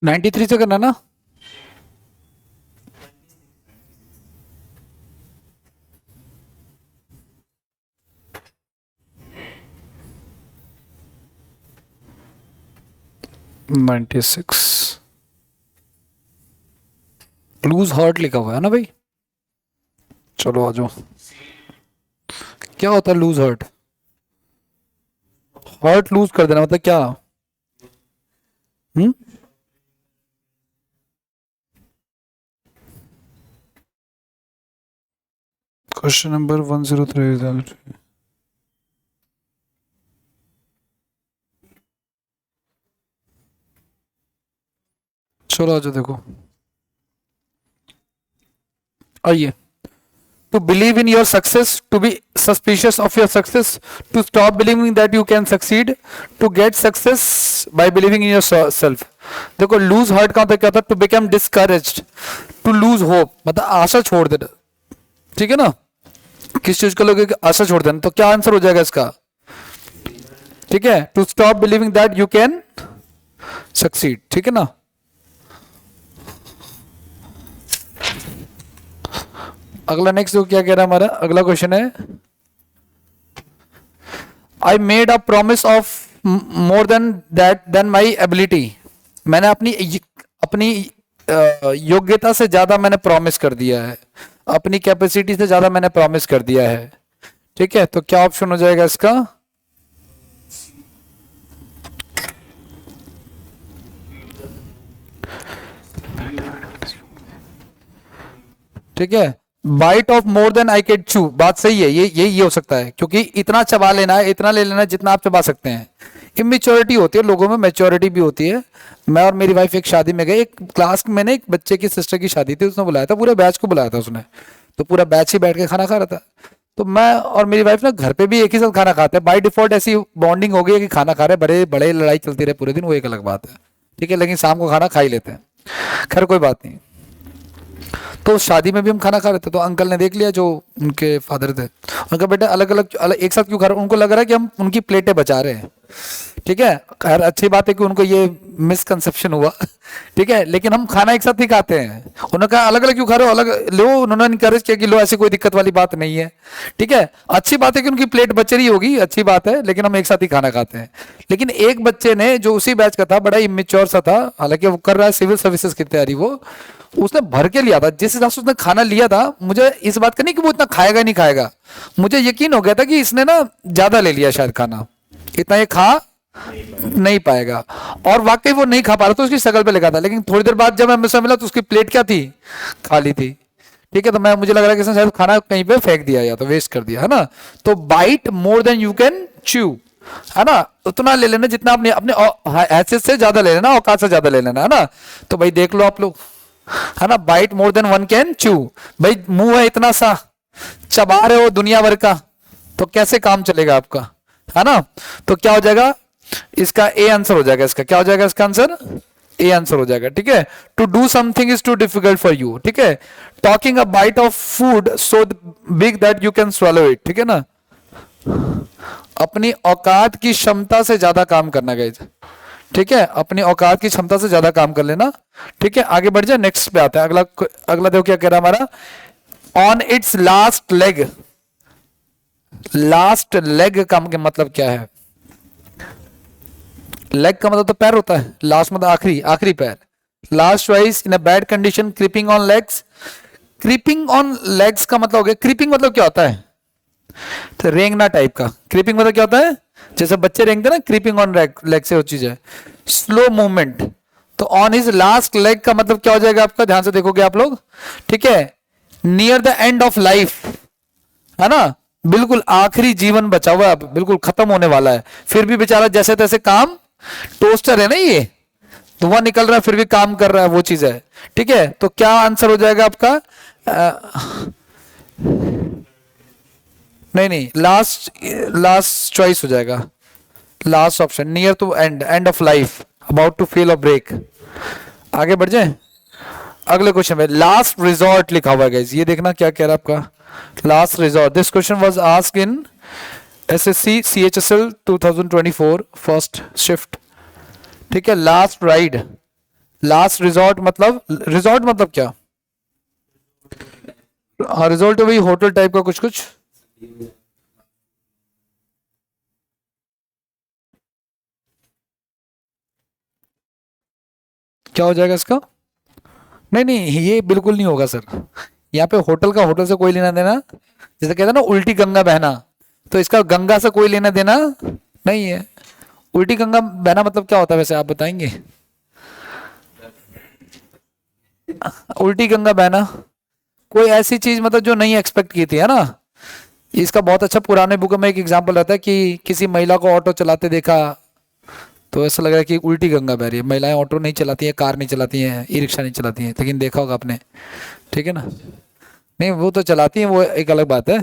93 से करना ना। नाइन्टी सिक्स लूज हार्ट लिखा हुआ है ना भाई। चलो आ जाओ। क्या होता है लूज हार्ट? हार्ट लूज कर देना मतलब क्या? हम्म क्वेश्चन नंबर 103। चलो आ जाओ देखो। आइए। To believe in your success, to be suspicious of your success, to stop believing that you can succeed, to get success by believing in yourself. देखो lose heart का मतलब क्या होता है? To become discouraged, to lose hope, मतलब आशा छोड़ देना। ठीक है ना? किस चीज को लोगे आशा छोड़ देना, तो क्या आंसर हो जाएगा इसका? ठीक है, to stop believing that you can succeed। ठीक है ना? अगला नेक्स्ट क्या कह रहा है हमारा अगला क्वेश्चन है, I made a promise of more than that than my ability. मैंने अपनी योग्यता से ज्यादा मैंने प्रॉमिस कर दिया है, अपनी कैपेसिटी से ज्यादा मैंने प्रॉमिस कर दिया है। ठीक है, तो क्या ऑप्शन हो जाएगा इसका? ठीक है, bite of more than I can chew, बात सही है, ये हो सकता है, क्योंकि इतना चबा लेना है, इतना ले लेना है जितना आप चबा सकते हैं। इमेच्योरिटी होती है लोगों में, मैच्योरिटी भी होती है। मैं और मेरी वाइफ एक शादी में गए, एक क्लास में एक बच्चे की सिस्टर की शादी थी, उसने बुलाया था, पूरे बैच को बुलाया था उसने, तो पूरा बैच ही बैठ के खाना खा रहा था। तो मैं और मेरी वाइफ ना घर पे भी एक ही साथ खाना खाते हैं, बाय डिफॉल्ट ऐसी बॉन्डिंग हो गई है कि खाना खा रहे, बड़े बड़े लड़ाई चलती रहे पूरे दिन, वो एक अलग बात है। ठीक है, लेकिन शाम को खाना खा ही लेते हैं, खैर कोई बात नहीं। तो शादी में भी हम खाना खा रहे थे, तो अंकल ने देख लिया जो उनके फादर थे, उनका बेटा अलग अलग एक साथ क्यों खा रहे, उनको लग रहा है कि हम उनकी प्लेटें बचा रहे हैं। ठीक है, खैर अच्छी बात है कि उनको ये मिसकंसेप्शन हुआ। ठीक है, लेकिन हम खाना एक साथ ही खाते हैं। उन्होंने कहा अलग अलग क्यों खा रहे हो, अलग लो, उन्होंने इनकरेज किया कि लो, ऐसी कोई दिक्कत वाली बात नहीं है। ठीक है, अच्छी बात है कि उनकी प्लेट बच रही होगी, अच्छी बात है, लेकिन हम एक साथ ही खाना खाते हैं। लेकिन एक बच्चे ने जो उसी बैच का था, बड़ा इमेच्योर सा था, हालांकि वो कर रहा है सिविल सर्विसेज की तैयारी, वो उसने भर के लिया था, जिस हिसाब से उसने खाना लिया था, मुझे इस बात का नहीं कि वो इतना खाएगा नहीं खाएगा, मुझे यकीन हो गया था कि इसने ना ज्यादा ले लिया शायद खाना, इतना ये खा नहीं पाएगा। और वाकई वो नहीं खा पा रहा, तो उसकी शक्ल पे लिखा था। लेकिन थोड़ी देर बाद जब मैं मुझसे मिला तो उसकी प्लेट क्या थी, खाली थी। ठीक है, तो मुझे लग रहा है कि इसने शायद खाना कहीं पे फेंक दिया या तो वेस्ट कर दिया, है ना। तो bite more than you can chew, है ना, उतना ले लेना जितना अपने अपने हैसियत से ज्यादा ले लेना, औकात से ज्यादा ले लेना, है ना। तो भाई देख लो आप लोग, है ना, bite more than one can chew. भाई मुंह है इतना सा, चबा रहे हो दुनिया भर का, तो कैसे काम चलेगा आपका, है ना। तो क्या हो जाएगा इसका? ए आंसर हो जाएगा इसका। क्या हो जाएगा इसका आंसर? ए आंसर हो जाएगा। ठीक है, to do something is too difficult for you. ठीक है, talking a bite of food so big that you can swallow it. ठीक है ना, अपनी औकात की क्षमता से ज्यादा काम करना गाइस। ठीक है, अपनी औकात की क्षमता से ज्यादा काम कर लेना। ठीक है, आगे बढ़ जाए, नेक्स्ट पे आता है। अगला देखो क्या कह रहा है हमारा, on it's last leg. Last leg का मतलब क्या है? लेग का मतलब तो पैर होता है, लास्ट मतलब आखिरी, आखिरी पैर। Last wise in a bad condition, creeping on legs. Creeping on legs का मतलब हो गया, क्रीपिंग मतलब क्या होता है? तो रेंगना टाइप का। क्रीपिंग मतलब क्या होता है? जैसे बच्चे रेंगते ना, क्रीपिंग ऑन लेग से वो चीज है, स्लो मूवमेंट। तो ऑन हिज लास्ट लेग का मतलब क्या हो जाएगा आपका? ध्यान से देखोगे आप लोग। ठीक है, near the end of life, है ना, बिल्कुल आखिरी जीवन बचा हुआ है, बिल्कुल खत्म होने वाला है, फिर भी बेचारा जैसे तैसे काम, टोस्टर है ना ये, धुआं निकल रहा है फिर भी काम कर रहा है, वो चीज है। ठीक है, तो क्या आंसर हो जाएगा आपका? नहीं, लास्ट चॉइस हो जाएगा, last option, near to end of life, about to feel a break. आगे बढ़ जाए, अगले क्वेश्चन में लास्ट रिजॉर्ट लिखा हुआ है गाइस, ये देखना क्या कह रहा है आपका, last resort. This question was asked in SSC CHSL 2024 first shift. ठीक है, लास्ट राइड, लास्ट रिजॉर्ट मतलब क्या? हाँ, रिजॉर्ट वही होटल टाइप का कुछ कुछ। क्या हो जाएगा इसका? नहीं नहीं, ये बिल्कुल नहीं होगा सर। यहाँ पे होटल का होटल से कोई लेना देना, जैसे कहते हैं ना उल्टी गंगा बहना, तो इसका गंगा से कोई लेना देना नहीं है। उल्टी गंगा बहना मतलब क्या होता है वैसे, आप बताएंगे? उल्टी गंगा बहना कोई ऐसी चीज मतलब जो नहीं एक्सपेक्ट की थी, है ना। इसका बहुत अच्छा पुराने बुक में एक एग्जांपल रहता है कि किसी महिला को ऑटो चलाते देखा, तो ऐसा लग रहा है कि उल्टी गंगा बह रही है। महिलाएं ऑटो नहीं चलाती हैं, कार नहीं चलाती हैं, ई रिक्शा नहीं चलाती हैं, लेकिन देखा होगा आपने, ठीक है ना। नहीं, वो तो चलाती हैं, वो एक अलग बात है।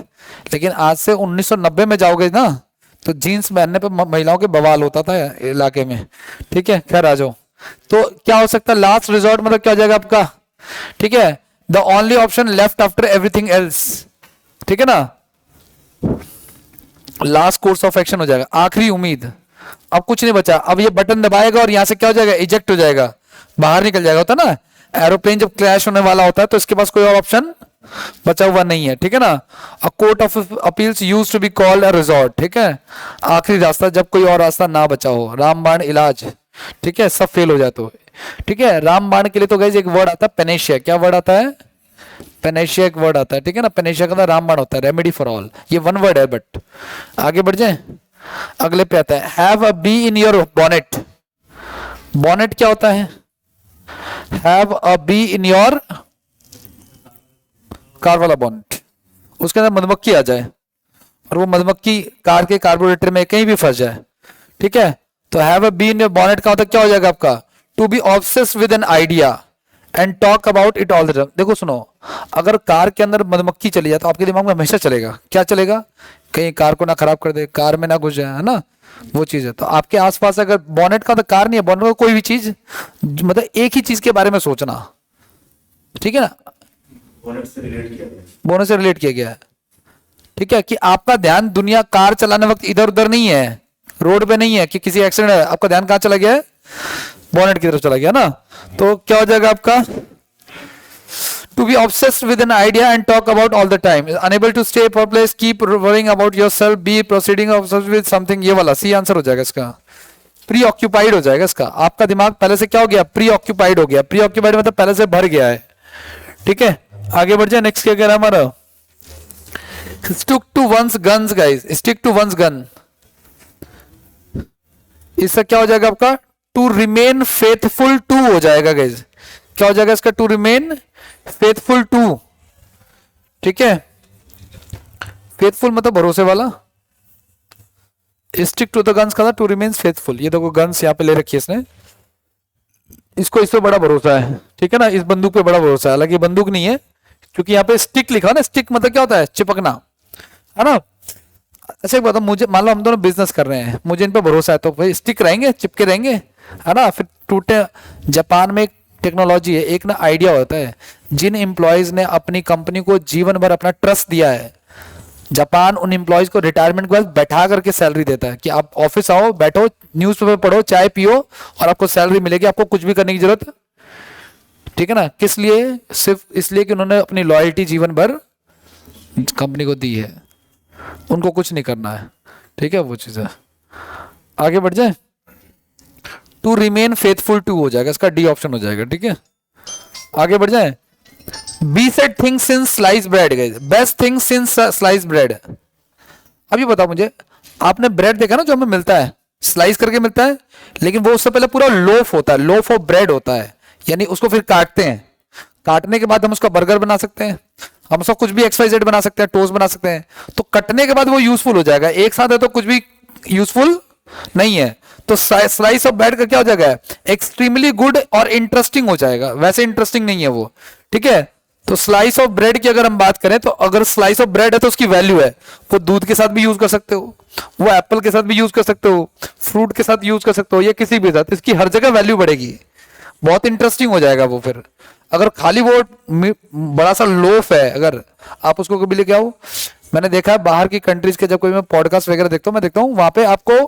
लेकिन आज से 1990 में जाओगे ना, तो जीन्स पहनने पे महिलाओं के बवाल होता था इलाके में। ठीक है, खैर आ जाओ। तो क्या हो सकता है लास्ट रिजॉर्ट मतलब क्या हो जाएगा आपका? ठीक है, the only option left after everything else, ठीक है ना। लास्ट कोर्स ऑफ एक्शन हो जाएगा, आखिरी उम्मीद। अब कुछ नहीं बचा, अब ये बटन दबाएगा और यहां से क्या हो जाएगा, इजेक्ट हो जाएगा, बाहर निकल जाएगा। होता ना एरोप्लेन जब क्रैश होने वाला होता है तो इसके पास कोई और ऑप्शन बचा हुआ नहीं है, ठीक है ना। A court of appeals used to be called a resort, ठीक है, आखिरी रास्ता जब कोई और रास्ता ना बचा हो। रामबाण इलाज, ठीक है, सब फेल हो जाए तो, ठीक है। रामबाण के लिए तो गाइस एक वर्ड आता है पेनेशिया, क्या वर्ड आता है? पेनेशिया एक वर्ड आता है, ठीक है ना। पेनेशिया का रामबाण होता है, रेमेडी फॉर ऑल, ये वन वर्ड है। बट आगे बढ़ जाए, अगले पे आता है have a bee in your bonnet. Bonnet क्या होता है? Have a bee in your car वाला बॉनेट, उसके अंदर मधुमक्खी आ जाए और वो मधुमक्खी कार के कार्बोरेटर में कहीं भी फंस जाए, ठीक है। तो have a bee in your bonnet का मतलब क्या हो जाएगा आपका? To be obsessed with an idea and talk about it all the time. देखो सुनो, अगर कार के अंदर मधुमक्खी चली जाए तो आपके दिमाग में हमेशा चलेगा, क्या चलेगा? कहीं कार को ना खराब कर दे, कार में ना घुस जाए, है ना, वो चीज है। तो आपके आसपास अगर बॉनेट का तो कार नहीं है, बॉनेट का कोई भी चीज, मतलब एक ही चीज के बारे में सोचना, ठीक है ना। बोनट से रिलेट किया गया है, ठीक है, कि आपका ध्यान दुनिया कार चलाने वक्त इधर उधर नहीं है, रोड पे नहीं है कि किसी एक्सीडेंट है, आपका ध्यान कहां चला गया है? बॉनेट की तरफ चला गया ना। तो क्या हो जाएगा आपका? To be obsessed with an idea and talk about all the time, unable to stay per place, keep worrying about yourself, be proceeding obsessed with something, ये वाला सी आंसर हो जाएगा इसका। प्री ऑक्यूपाइड हो जाएगा इसका, आपका दिमाग पहले से क्या हो गया? प्री ऑक्यूपाइड हो गया। प्री ऑक्यूपाइड मतलब पहले से भर गया है, ठीक है। आगे बढ़ जाए, नेक्स्ट क्या कह रहा है हमारा? Stick to one's guns guys, stick to one's gun, इससे क्या हो जाएगा आपका? टू रिमेन फेथफुल टू हो जाएगा गाइस। क्या हो जाएगा इसका? टू रिमेन फेथफुल टू, ठीक है। फेथफुल मतलब भरोसे वाला, स्टिक टू द गन्स का था टू रिमेन फेथफुल। ये देखो गन्स यहाँ पे ले रखी है इसने, इसको इस पे बड़ा भरोसा है, ठीक है ना, इस बंदूक पे बड़ा भरोसा है। हालांकि बंदूक नहीं है, क्योंकि यहाँ पे स्टिक लिखा ना, स्टिक मतलब क्या होता है? चिपकना, है ना। अच्छा एक बात, मुझे मान लो हम दोनों बिजनेस कर रहे हैं, मुझे इन पे भरोसा है, तो भाई स्टिक रहेंगे, चिपके रहेंगे, है ना, फिर टूटे। जापान में एक टेक्नोलॉजी है, एक ना आइडिया होता है, जिन एम्प्लॉयज ने अपनी कंपनी को जीवन भर अपना ट्रस्ट दिया है, जापान उन एम्प्लॉयज को रिटायरमेंट के बाद बैठा करके सैलरी देता है कि आप ऑफिस आओ, बैठो, न्यूज़पेपर पढ़ो, चाय पियो और आपको सैलरी मिलेगी, आपको कुछ भी करने की जरूरत, ठीक है ना। किस लिए? सिर्फ इसलिए कि उन्होंने अपनी लॉयल्टी जीवन भर कंपनी को दी है, उनको कुछ नहीं करना है, ठीक है, वो चीज है। आगे बढ़ जाए, टू रिमेन फेथफुल टू हो जाएगा, इसका डी ऑप्शन हो जाएगा, ठीक है। आगे बढ़ जाए, be said things since slice bread, best things since slice bread. अब ये बताओ मुझे, आपने ब्रेड देखा ना जो हमें मिलता है, स्लाइस करके मिलता है, लेकिन वो उससे पहले पूरा लोफ होता है, लोफ ऑफ ब्रेड होता है, यानी उसको फिर काटते हैं, काटने के बाद हम उसका बर्गर बना सकते हैं, हम उसका कुछ भी XYZ बना सकते हैं, टोस्ट बना सकते हैं। तो कटने के बाद वो यूजफुल हो जाएगा, एक साथ है तो कुछ भी यूजफुल नहीं है। तो स्लाइस ऑफ ब्रेड का क्या हो जाएगा? एक्सट्रीमली गुड और इंटरेस्टिंग हो जाएगा, वैसे इंटरेस्टिंग नहीं है वो, ठीक है। तो स्लाइस ऑफ ब्रेड की अगर हम बात करें, तो अगर स्लाइस ऑफ ब्रेड है तो उसकी वैल्यू है, वो दूध के साथ भी यूज कर सकते हो, वो एप्पल के साथ भी यूज कर सकते हो, फ्रूट के साथ यूज कर सकते हो, या किसी भी साथ, इसकी हर जगह वैल्यू बढ़ेगी, बहुत इंटरेस्टिंग हो जाएगा वो। फिर अगर खाली वो बड़ा सा लोफ है, अगर आप उसको कभी लेके आओ, मैंने देखा है बाहर की कंट्रीज के, जब कोई मैं पॉडकास्ट वगैरह देखता हूँ, मैं देखता हूँ वहां पे आपको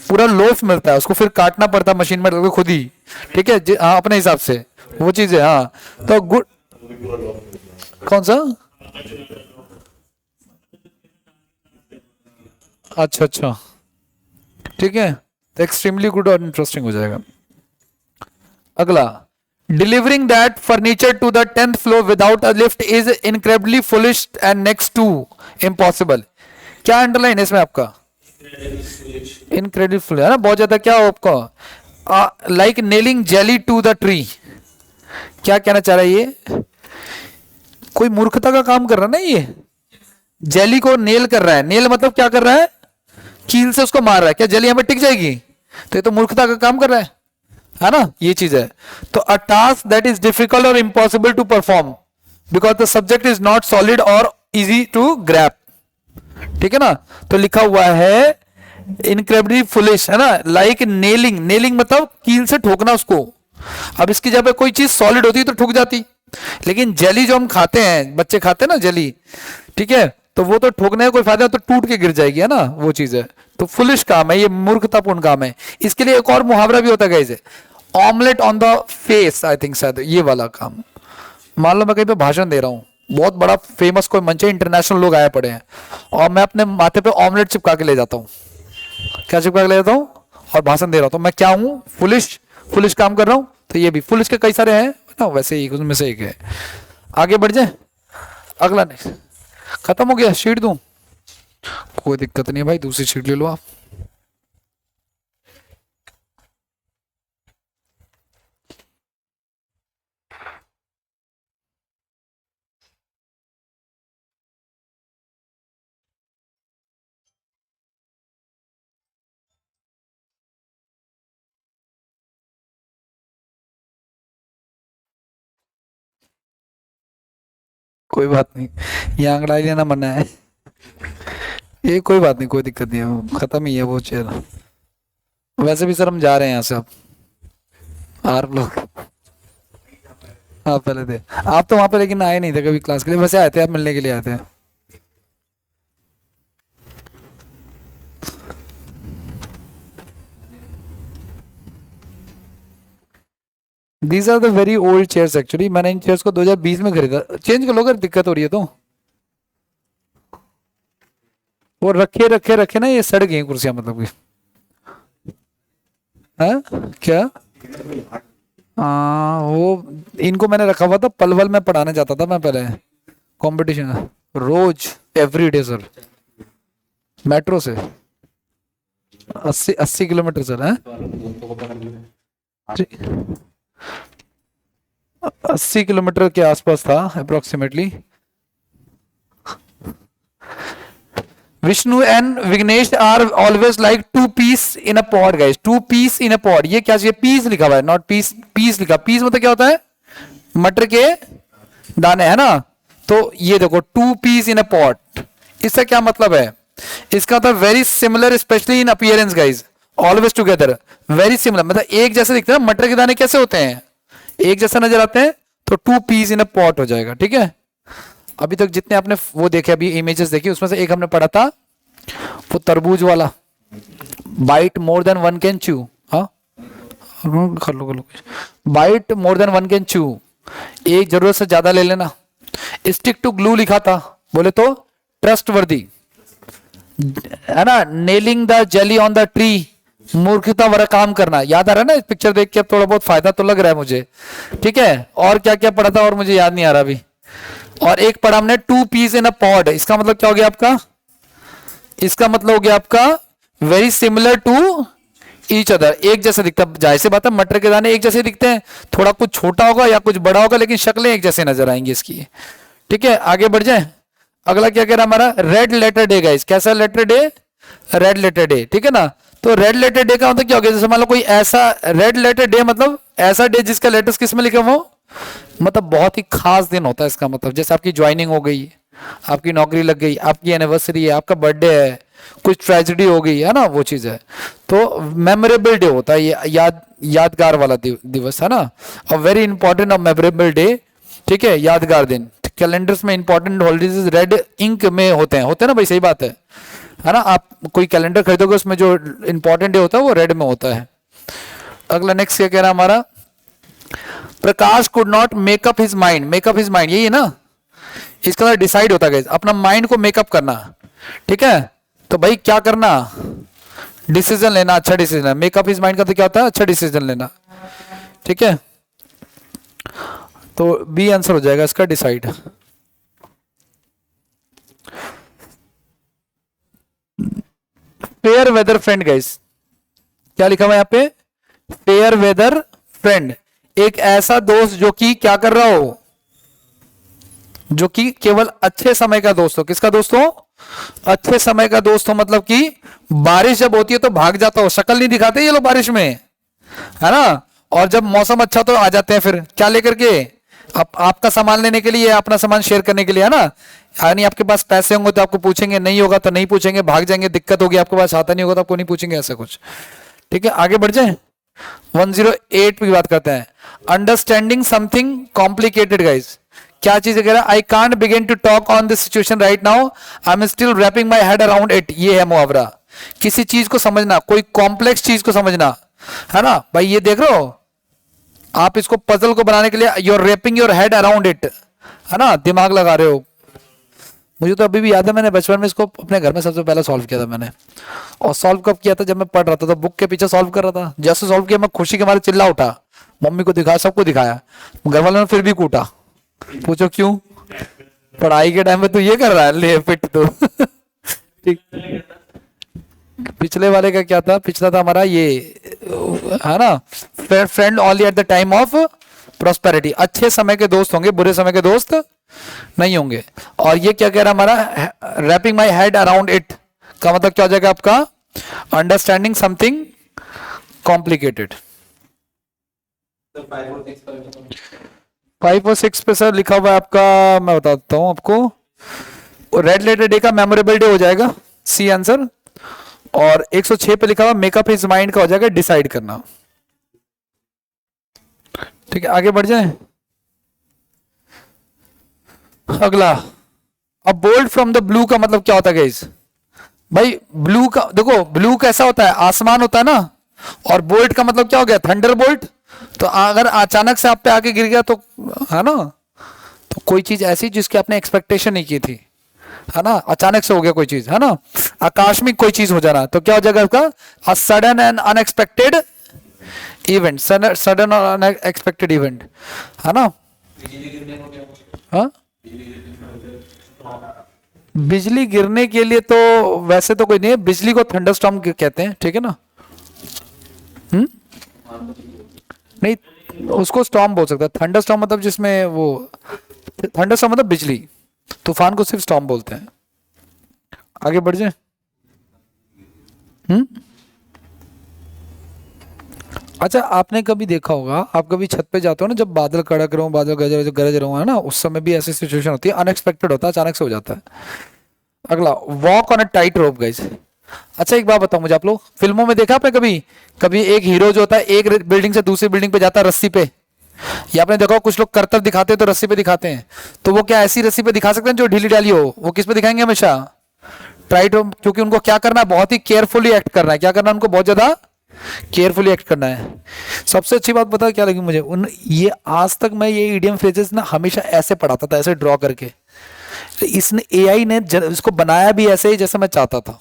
पूरा लोफ मिलता है, उसको फिर काटना पड़ता है मशीन में डाल के खुद ही, ठीक है हाँ अपने हिसाब से वो चीज है। हाँ तो गुड, कौन सा? अच्छा अच्छा, ठीक है, तो एक्सट्रीमली गुड और इंटरेस्टिंग हो जाएगा। अगला, delivering that furniture to the 10th floor without a lift is incredibly foolish and next to impossible. क्या अंडरलाइन है इसमें आपका? इनक्रेडिबल है ना, बहुत ज्यादा। क्या हो आपका? Like nailing jelly to the tree. क्या कहना चाह रहा है ये? कोई मूर्खता का काम कर रहा है ना ये, जेली को नेल कर रहा है। नेल मतलब क्या कर रहा है? कील से उसको मार रहा है। क्या जेली हमें टिक जाएगी? तो ये तो मूर्खता का काम कर रहा है ना, ये चीज है। तो a task that is difficult और impossible to perform because the subject is not solid और इजी टू ग्रैप, ठीक है ना। तो लिखा हुआ है इनक्रेडिबली फुलिश, है ना, लाइक नेलिंग। नेलिंग मतलब कील से ठोकना उसको। अब इसकी जब कोई चीज सॉलिड होती तो ठुक जाती, लेकिन जेली जो हम खाते हैं, बच्चे खाते हैं ना जेली, ठीक है, तो वो तो ठोकने का कोई फायदा, तो टूट के गिर जाएगी, है ना, वो चीज है। तो फुलिश काम है ये, मूर्खतापूर्ण काम है। इसके लिए एक और मुहावरा भी होता है guys, omelette on the face, I think शायद ये वाला काम। मान लो मैं कहीं पे भाषण दे रहा हूँ, बहुत बड़ा फेमस कोई मंच है, इंटरनेशनल लोग आए पड़े हैं, और मैं अपने माथे पे ऑमलेट चिपका के ले जाता हूँ। क्या चिपका के ले जाता हूँ? और भाषण दे रहा हूँ, तो मैं क्या हूँ? फुलिश, फुलिश काम कर रहा हूँ। तो ये भी फुलिश के कई सारे हैं ना, वैसे ही उसमें से एक है। आगे बढ़ जाए, अगला नहीं, खत्म हो गया, शीट दूं? कोई दिक्कत नहीं है भाई, दूसरी शीट ले लो आप। कोई बात नहीं, यहाँ अंगड़ाई लेना मना है। ये कोई बात नहीं, कोई दिक्कत नहीं है, खत्म ही है वो चेयर। वैसे भी सर हम जा रहे हैं यहाँ से, अब आप लोग, आप पहले थे, आप तो वहां पे लेकिन आए नहीं थे कभी क्लास के लिए, वैसे आए थे, आप मिलने के लिए आए थे। These are the very old chairs actually, मैंने इन चेयर्स को 2020 में खरीदा। चेंज कर लो अगर दिक्कत हो रही है तो। वो रखे रखे रखे ना, ये सड़ गई कुर्सियां, मतलब कि है क्या? वो इनको मैंने रखा हुआ था, पलवल में पढ़ाने जाता था मैं पहले, कंपटीशन रोज, एवरी डे सर, मेट्रो से 80 किलोमीटर सर है, 80 किलोमीटर के आसपास था approximately. Vishnu and Vignesh are always like two peas in a pod guys, two peas in a pod. ये क्या चाहिए? पीस लिखा हुआ है, नॉट पीस, पीस लिखा। पीस मतलब क्या होता है? मटर के दाने, है ना। तो ये देखो, two peas in a pot, इसका क्या मतलब है? इसका मतलब very similar especially in appearance guys, always together, very similar, मतलब एक जैसे दिखते हैं। मटर के दाने कैसे होते हैं? एक जैसा नजर आते हैं। तो two peas in a pot हो जाएगा, ठीक है। अभी तक जितने आपने वो देखे, अभी इमेजेस देखी, उसमें से एक हमने पढ़ा था वो तरबूज वाला, bite more than one can chew. हाँ कर लो, bite more than one can chew, एक जरूरत से ज्यादा ले लेना। स्टिक टू ग्लू लिखा था, बोले तो ट्रस्ट वर्दी, है ना। Nailing the jelly on the tree, मूर्खता वाला काम करना। याद आ रहा है ना इस पिक्चर देख के? अब थोड़ा बहुत फायदा तो लग रहा है मुझे, ठीक है। और क्या क्या पढ़ा था और मुझे याद नहीं आ रहा अभी। और एक पढ़ा हमने two peas in a pod, इसका मतलब क्या हो गया आपका? इसका मतलब हो गया आपका very similar to each other, एक जैसे दिखता। जाहिर सी बात है मटर के दाने एक जैसे दिखते हैं, थोड़ा कुछ छोटा होगा या कुछ बड़ा होगा, लेकिन शक्लें एक जैसे नजर आएंगी इसकी, ठीक है। आगे बढ़ जाए, अगला क्या कह रहा हमारा? Red letter day guys. कैसा letter day? Red letter day, ठीक है ना। तो रेड लेटर डे का मतलब क्या हो गया? जैसे मान लो कोई ऐसा, रेड लेटर डे मतलब ऐसा डे जिसका लेटर्स किस में लिखे हो, मतलब बहुत ही खास दिन होता है इसका मतलब। जैसे आपकी ज्वाइनिंग हो गई, आपकी नौकरी लग गई, आपकी एनिवर्सरी है, आपका बर्थडे है, कुछ ट्रेजेडी हो गई, है ना, वो चीज है। तो मेमोरेबल डे होता है ये, यादगार वाला दिवस, है ना। और वेरी इंपॉर्टेंट और मेमोरेबल डे, ठीक है, यादगार दिन। कैलेंडर्स में इंपॉर्टेंट हॉलीडेज रेड इंक में होते हैं ना भाई, सही बात है। है ना। आप कोई कैलेंडर खरीदोगे उसमें जो इंपॉर्टेंट डे होता है वो रेड में होता है। अगला नेक्स्ट क्या कह रहा है हमारा, Prakash could not make up his mind, make up his mind यही है ना, इसका मतलब डिसाइड होता है अपना माइंड को मेकअप करना, ठीक है। तो भाई क्या करना, डिसीजन लेना, अच्छा डिसीजन। मेकअप हिज माइंड का तो क्या होता है, अच्छा डिसीजन लेना, ठीक है। तो बी आंसर हो जाएगा इसका, decide. Fair weather friend guys, क्या लिखा हुआ है यहाँ पे, फेयर वेदर फ्रेंड, एक ऐसा दोस्त जो कि क्या कर रहा हो, जो कि केवल अच्छे समय का दोस्त हो। किसका दोस्त हो, अच्छे समय का दोस्त हो, मतलब कि बारिश जब होती है तो भाग जाता हो, शक्ल नहीं दिखाते ये लोग बारिश में, है ना। और जब मौसम अच्छा तो आ जाते हैं, फिर क्या लेकर के, आपका सामान लेने के लिए, अपना सामान शेयर करने के लिए, है ना। यानी आपके पास पैसे होंगे तो आपको पूछेंगे, नहीं होगा तो नहीं पूछेंगे, भाग जाएंगे, दिक्कत होगी, आपके पास आता नहीं होगा तो आपको नहीं पूछेंगे, ऐसा कुछ, ठीक है। आगे बढ़ जाए, 108 की बात करते हैं, अंडरस्टैंडिंग समथिंग कॉम्प्लिकेटेड गाइज। क्या चीज है, I can't begin to talk on this situation right now, I am still wrapping my head around it. ये है मुहावरा, किसी चीज को समझना, कोई कॉम्प्लेक्स चीज को समझना, है ना। भाई ये देख रहे हो आप, इसको पजल को बनाने के लिए you are wrapping your head around it, है ना, दिमाग लगा रहे हो। मुझे तो अभी भी याद है, मैंने बचपन में इसको अपने घर में सबसे पहले सॉल्व किया था मैंने। और सॉल्व कब किया था, जब मैं पढ़ रहा था तो बुक के पीछे सॉल्व कर रहा था। जैसे सॉल्व किया मैं खुशी के मारे चिल्ला उठा, मम्मी को दिखाया, सबको दिखाया, घर वालों ने फिर भी कूटा। पूछो क्यों, पढ़ाई के टाइम में तो ये कर रहा है, ले पिट तो ठीक। पिछले वाले का क्या था, पिछला था हमारा ये, है ना, friend only at the time of prosperity, अच्छे समय के दोस्त होंगे, बुरे समय के दोस्त नहीं होंगे। और ये क्या कह रहा है हमारा, wrapping my head around it का मतलब क्या हो जाएगा आपका, अंडरस्टैंडिंग समथिंग कॉम्प्लिकेटेड। 5 और 6 पे सर लिखा हुआ है आपका, मैं बताता हूं आपको, रेड लेटर डे का मेमोरेबल डे हो जाएगा, सी आंसर। और 106 पे लिखा हुआ मेकअप हिज माइंड का हो जाएगा डिसाइड करना, ठीक है। आगे बढ़ जाए, अगला, अब बोल्ट फ्रॉम द ब्लू का मतलब क्या होता है गाइस। भाई ब्लू का देखो, ब्लू कैसा होता है, आसमान होता है ना, और बोल्ट का मतलब क्या हो गया, थंडर बोल्ट। तो अगर अचानक से आप पे आके गिर गया तो, है ना, तो कोई चीज ऐसी जिसकी आपने एक्सपेक्टेशन नहीं की थी, है ना, अचानक से हो गया कोई चीज, है ना, आकास्मिक कोई चीज हो जाना, तो क्या हो जाएगा उसका, a sudden and unexpected event, sudden और अनएक्सपेक्टेड इवेंट, है ना। हाँ, बिजली गिरने के लिए तो वैसे तो कोई नहीं है, बिजली को थंडरस्टॉर्म कहते हैं, ठीक है ना। नहीं, उसको स्टॉर्म बोल सकता है, थंडरस्टॉर्म मतलब जिसमें वो, थंडरस्टॉर्म मतलब बिजली, तूफान को सिर्फ स्टॉर्म बोलते हैं। आगे बढ़ जाए, अच्छा आपने कभी देखा होगा, आप कभी छत पे जाते हो ना, जब बादल कड़क रहे हो, बादल गरज गरज रहे हो, है ना, उस समय भी ऐसी सिचुएशन होती है, अनएक्सपेक्टेड होता है, अचानक से हो जाता है। अगला, walk on a tight rope guys. अच्छा एक बात बताओ मुझे, आप लोग फिल्मों में देखा आपने कभी, कभी एक हीरो जो होता है एक बिल्डिंग से दूसरी बिल्डिंग पे जाता है रस्सी पे, या आपने देखा कुछ लोग करतब दिखाते हैं तो रस्सी पे दिखाते हैं, तो वो क्या ऐसी रस्सी पे दिखा सकते हैं जो ढीली डाली हो, वो किस पे दिखाएंगे हमेशा, टाइट रोप, क्योंकि उनको क्या करना है, बहुत ही केयरफुली एक्ट करना है, क्या करना है उनको, बहुत ज्यादा केयरफुली एक्ट करना है। सबसे अच्छी बात पता क्या लगी मुझे, उन ये आज तक मैं ये इडियम फ्रेजेस ना हमेशा ऐसे पढ़ाता था, ऐसे ड्रॉ करके, इसने एआई ने इसको बनाया भी ऐसे ही जैसा मैं चाहता था।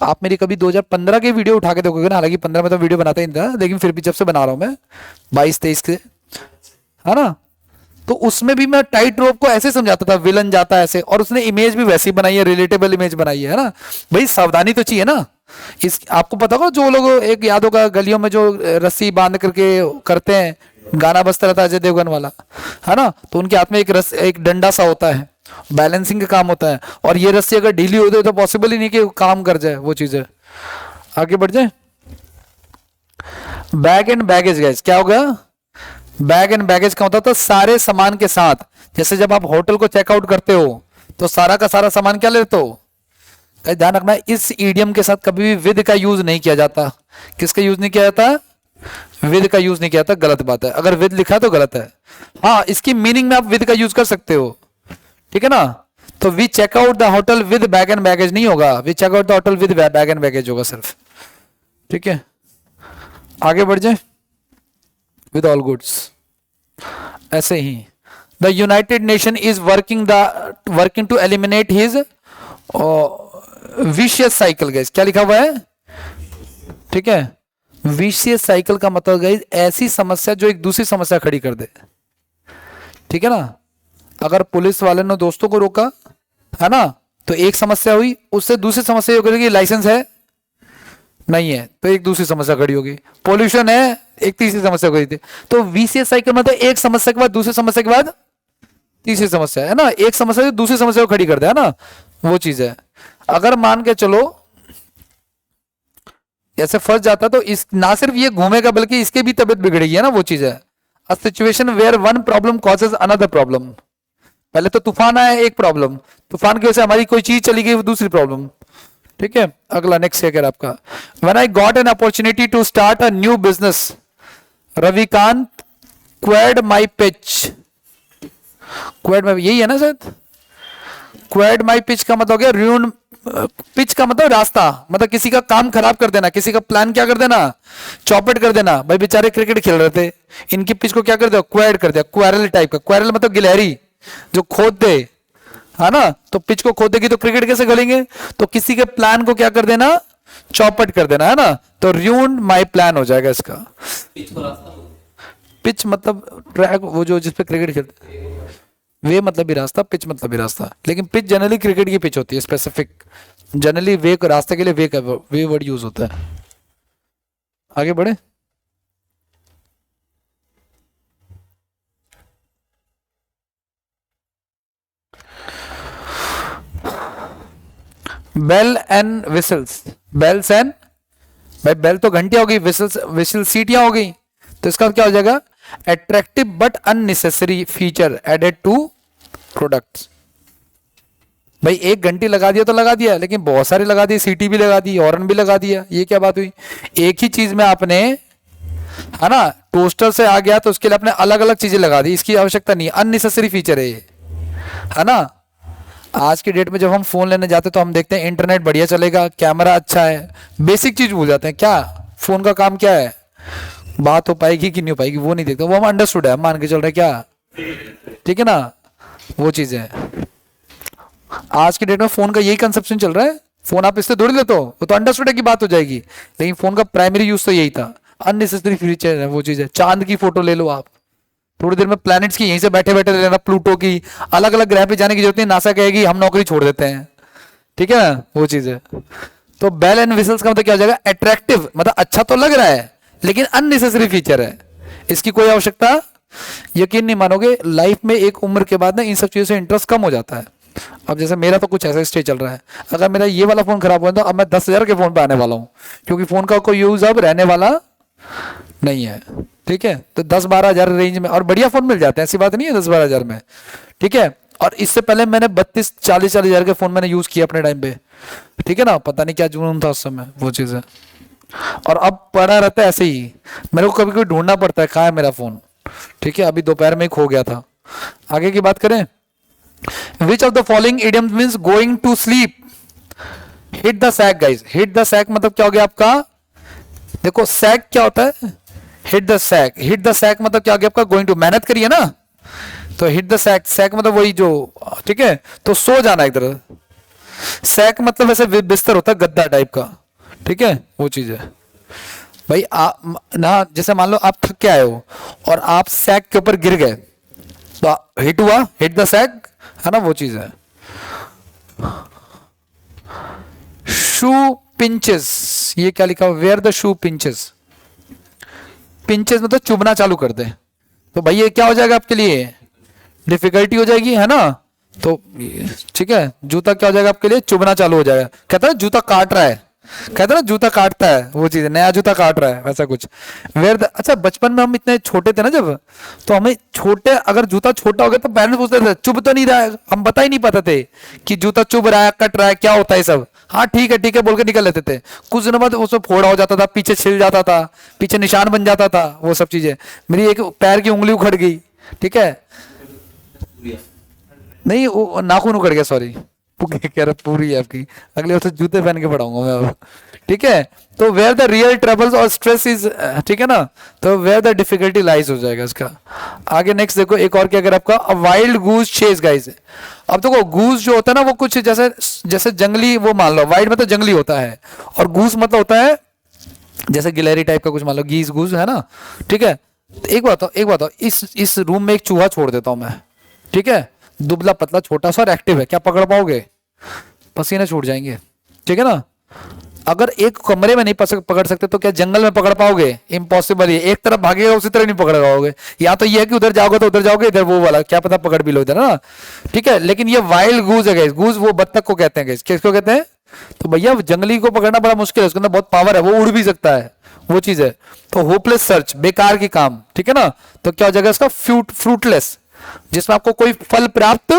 आप मेरी कभी 2015 की वीडियो उठा के देखोगे ना, हालांकि 15 में तो वीडियो बनाता ही नहीं था, लेकिन फिर भी जब से बना रहा हूं मैं 22-23 के, है ना, तो उसमें भी मैं टाइट रोप को ऐसे समझाता था, विलन जाता है ऐसे, और उसने इमेज भी वैसी बनाई है, रिलेटेबल इमेज बनाई है ना। भाई सावधानी तो चाहिए ना, इस आपको पता होगा जो लोग, एक याद होगा गलियों में जो रस्सी बांध करके करते हैं, गाना बजता रहता है अजय देवगन वाला, है ना, तो उनके हाथ में एक डंडा सा होता है, बैलेंसिंग का काम होता है, और ये रस्सी अगर ढीली हो जाए तो पॉसिबल ही नहीं कि काम कर जाए वो चीजें। आगे बढ़ जाए, बैग एंड बैगेज गैस, क्या होगा, बैग एंड बैगेज का होता था सारे सामान के साथ, जैसे जब आप होटल को चेकआउट करते हो तो सारा का सारा सामान क्या लेते हो, ध्यान रखना इस ईडियम के साथ कभी भी विद का यूज नहीं किया जाता। किसका यूज नहीं किया जाता, विद का यूज नहीं किया जाता, गलत बात है, अगर विद लिखा तो गलत है। हाँ, इसकी मीनिंग में आप विद का यूज कर सकते हो, ठीक है ना, तो we check out the hotel with bag and baggage नहीं होगा, we check out the hotel with bag and baggage होगा सिर्फ। ठीक है, आगे बढ़ जाए, विद ऑल गुड्स। ऐसे ही the United Nation is working to eliminate his vicious cycle. Guys क्या लिखा हुआ है? ठीक है, विशियस साइकिल का मतलब गाइस ऐसी समस्या जो एक दूसरी समस्या खड़ी कर दे। ठीक है ना, अगर पुलिस वाले ने दोस्तों को रोका है ना, तो एक समस्या हुई, उससे दूसरी समस्या ये करेगी लाइसेंस है नहीं है, तो एक दूसरी समस्या खड़ी होगी। पोल्यूशन है, एक तीसरी समस्या खड़ी थी। तो वीसीएस साइकिल मतलब एक समस्या के बाद दूसरी समस्या के बाद तीसरी समस्या है ना, एक समस्या से दूसरी समस्या को खड़ी कर दे, है ना, वो चीज है। अगर मान के चलो ऐसे फंस जाता तो इस ना सिर्फ ये घूमेगा बल्कि इसके भी तबियत बिगड़ेगी, है ना, वो चीज है। A situation where one problem causes another problem. पहले तो तूफान आया, एक प्रॉब्लम, तूफान की वजह से हमारी कोई चीज चली गई, दूसरी प्रॉब्लम। ठीक है, अगला नेक्स्ट है आपका, when I got an opportunity to start a new business Ravikant queered my pitch. Queered my, यही है ना शायद, क्वेड माई पिच का मतलब हो गया रूइन, पिच का मतलब रास्ता, मतलब किसी का काम खराब कर देना, किसी का प्लान क्या कर देना, चौपट कर देना। भाई बेचारे क्रिकेट खेल रहे थे, इनकी पिच को क्या कर दिया, क्वेड कर दिया, क्वेरल टाइप का। क्वेरल मतलब गिलहरी जो खोद दे, है ना, तो पिच को खोदेगी तो क्रिकेट कैसे खेलेंगे, तो किसी के प्लान को क्या कर देना, चौपट कर देना, है ना, तो रूइंड माय प्लान हो जाएगा इसका। पिच मतलब ट्रैक, वो जो जिसपे क्रिकेट खेलते हैं, वे मतलब भी रास्ता, पिच मतलब भी रास्ता। लेकिन पिच जनरली क्रिकेट की पिच होती है, स्पेसिफिक जनरली वे रास्ते के लिए वे का वे वर्ड यूज होता है। आगे बढ़े, bell and whistles, bells and, भाई बेल तो घंटियां हो गई, विसल्स विसल सीटियां हो गई, तो इसका क्या हो जाएगा, attractive but unnecessary feature added to products. भाई एक घंटी लगा दिया तो लगा दिया, लेकिन बहुत सारे लगा दिए, सीटी भी लगा दी, हॉर्न भी लगा दिया, ये क्या बात हुई। एक ही चीज में आपने, है ना, टोस्टर से आ गया तो उसके लिए आपने अलग अलग चीजें लगा दी, इसकी आवश्यकता नहीं, अननेसेसरी फीचर है ये, है ना। आज की डेट में जब हम फोन लेने जाते तो हम देखते हैं इंटरनेट बढ़िया चलेगा, कैमरा अच्छा है, बेसिक चीज भूल जाते हैं। क्या फोन का काम क्या है, बात हो पाएगी कि नहीं हो पाएगी वो नहीं देखते, वो हम अंडरस्टूड है, हम मान के चल रहे क्या, ठीक है ना, वो चीज है। आज की डेट में फोन का यही कंसेप्शन चल रहा है, फोन आप इससे दौड़ लेते हो, वो तो अंडरस्टूड है की बात हो जाएगी, लेकिन फोन का प्राइमरी यूज तो यही था, अननेसेसरी फीचर है वो चीज है। चांद की फोटो ले लो आप, थोड़ी देर में प्लैनेट्स की यहीं से बैठे बैठे ले लेना, प्लूटो की, अलग अलग ग्रह पे जाने की जरूरत नहीं, नासा कहेगी हम नौकरी छोड़ देते हैं, ठीक है ना, वो चीज है। तो बेल एंड विसल्स का मतलब क्या हो जाएगा, अट्रैक्टिव, मतलब अच्छा तो लग रहा है लेकिन अननेसेसरी फीचर है, इसकी कोई आवश्यकता, यकीन नहीं मानोगे, लाइफ में एक उम्र के बाद ना इन सब चीजों से इंटरेस्ट कम हो जाता है। अब जैसे मेरा तो कुछ ऐसा स्टेज चल रहा है, अगर मेरा ये वाला फोन खराब हुआ तो अब मैं 10,000 के फोन पे आने वाला हूं, क्योंकि फोन का कोई यूज अब रहने वाला नहीं है, ठीक है। तो 10-12 हजार रेंज में और बढ़िया फोन मिल जाते हैं, ऐसी बात नहीं है 10-12 हजार में, ठीक है। और इससे पहले मैंने 32-40 हजार के फोन मैंने यूज किया अपने टाइम पे, ठीक है ना, पता नहीं क्या जुनून था उस समय, वो चीज है। और अब पड़ा रहता है ऐसे ही, मेरे को कभी कभी ढूंढना पड़ता है कहाँ है मेरा फोन, ठीक है। अभी दोपहर में ही खो गया था। आगे की बात करें, which of the following idioms means going to sleep, hit the sack. Guys hit the sack मतलब क्या हो गया आपका, देखो सैक क्या होता है, hit the sack, hit the sack मतलब क्या हो गया आपका, गोइंग टू, मेहनत करिए ना, तो हिट द सैक, सैक मतलब वही जो, ठीक है, तो सो जाना एक तरह। सैक मतलब वैसे बिस्तर होता है गद्दा टाइप का, ठीक है, वो चीज है। भाई आप ना, जैसे मान लो आप थक के आए हो और आप सैक के ऊपर गिर गए तो हिट हुआ, हिट द सैक, है ना, वो चीज है। शू पिंचेस, ये क्या लिखा, where the shoe pinches, pinches मतलब चुभना चालू कर दे, तो भाई ये क्या हो जाएगा आपके लिए, डिफिकल्टी हो जाएगी, है ना। तो ठीक है, जूता क्या हो जाएगा आपके लिए, चुभना चालू हो जाएगा, कहता है जूता काट रहा है, कहते ना जूता काटता है, वो चीज है, नया जूता काट रहा है, वैसा कुछ। वेयर अच्छा, बचपन में हम इतने छोटे थे ना जब, तो हमें छोटे, अगर जूता छोटा हो गया तो पेरेंट्स पूछते थे चुभ तो नहीं रहा है, हम बता ही नहीं पाते थे कि जूता चुभ रहा है, कट रहा है, क्या होता है सब, हाँ ठीक है बोल के निकल लेते थे। कुछ दिनों बाद उसमें फोड़ा हो जाता था, पीछे छिल जाता था, पीछे निशान बन जाता था, वो सब चीजें। मेरी एक पैर की उंगली उखड़ गई, ठीक है, नहीं वो नाखून उखड़ गया, सॉरी, कह रहा पूरी है आपकी, अगले हफ्ते जूते पहन के पढ़ाऊंगा मैं अब, ठीक है। तो वेयर द रियल ट्रबल्स और स्ट्रेस इज, ठीक है ना, तो वेयर द डिफिकल्टी लाइज हो जाएगा इसका। आगे नेक्स्ट देखो एक और क्या, अगर आपका अ वाइल्ड गूज चेज गाइस। अब देखो गूज जो होता है ना वो कुछ जैसे जैसे जंगली, वो मान लो वाइल्ड मतलब जंगली होता है, और गूज मतलब होता है जैसे गिलहरी टाइप का कुछ, मान लो गीज गूज है ना, ठीक है। तो एक बात, इस रूम में एक चूहा छोड़ देता हूं मैं, ठीक है, दुबला पतला छोटा सा और एक्टिव है, क्या पकड़ पाओगे? पसीने छूट जाएंगे, ठीक है ना। अगर एक कमरे में नहीं पकड़ सकते तो क्या जंगल में पकड़ पाओगे? इम्पॉसिबल है, एक तरफ भागेगा उसी तरह नहीं पकड़ पाओगे, या तो ये है कि उधर जाओगे तो उधर जाओगे, इधर वो वाला क्या पता पकड़ भी लो इधर ना, ठीक है। लेकिन ये वाइल्ड गूज है गाइस, गूज वो बत्तख को कहते हैं गाइस, किसको कहते हैं? तो भैया जंगली को पकड़ना बड़ा मुश्किल है, उसके अंदर बहुत पावर है, वो उड़ भी सकता है, वो चीज है। तो होपलेस सर्च, बेकार की काम, ठीक है ना। तो क्या हो जाएगा इसका? फ्रूटलेस, जिसमें आपको कोई फल प्राप्त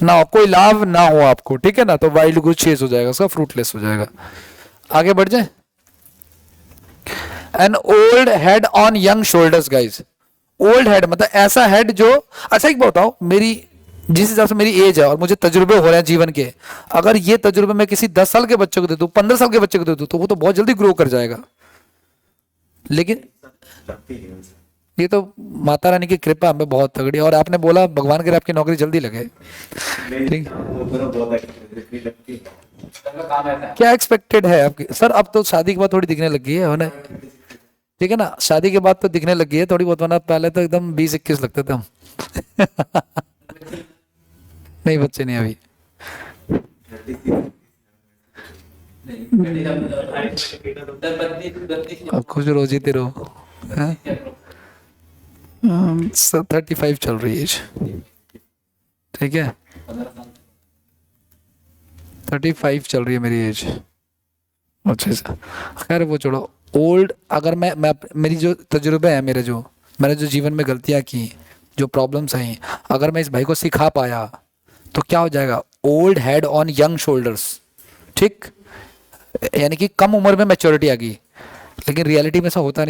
ना हो, कोई लाभ ना हो आपको, ठीक है ना। तो वाइल्ड गूज चेज हो जाएगा उसका, फ्रूटलेस हो जाएगा। आगे बढ़ जाए। An old head on young shoulders guys. Old head मतलब ऐसा हेड जो, अच्छा एक बताओ, मेरी जिस हिसाब से मेरी एज है और मुझे तजुर्बे हो रहे हैं जीवन के, अगर ये तजुर्बे मैं किसी 10 साल के बच्चे को दे दूं, 15 साल के बच्चे को दे दूं, तो वो तो बहुत जल्दी ग्रो कर जाएगा। लेकिन ये तो माता रानी की कृपा हमें बहुत तगड़ी, और आपने बोला भगवान करे आपकी नौकरी जल्दी लगे, ठीक। क्या एक्सपेक्टेड है आपकी? सर अब तो शादी के बाद थोड़ी दिखने लगी है होने, ठीक है ना, शादी के बाद तो दिखने लगी है थोड़ी बहुत, वरना पहले तो एकदम 20-21 लगते थे हम। नहीं बच्चे नहीं अभी। अब खुश रहो जीते रहो। 35 चल रही है, ठीक है, 35 चल रही है मेरी एज। अच्छा अच्छा, खैर वो छोड़ो। ओल्ड, अगर मैं मेरी जो तजुर्बे हैं, मैंने जो जीवन में गलतियां की, जो प्रॉब्लम्स आई, अगर मैं इस भाई को सिखा पाया तो क्या हो जाएगा? Old head on young shoulders, ठीक, यानी कि कम उम्र में मैच्योरिटी आ गई। लेकिन रियलिटी में ऐसा होता नहीं।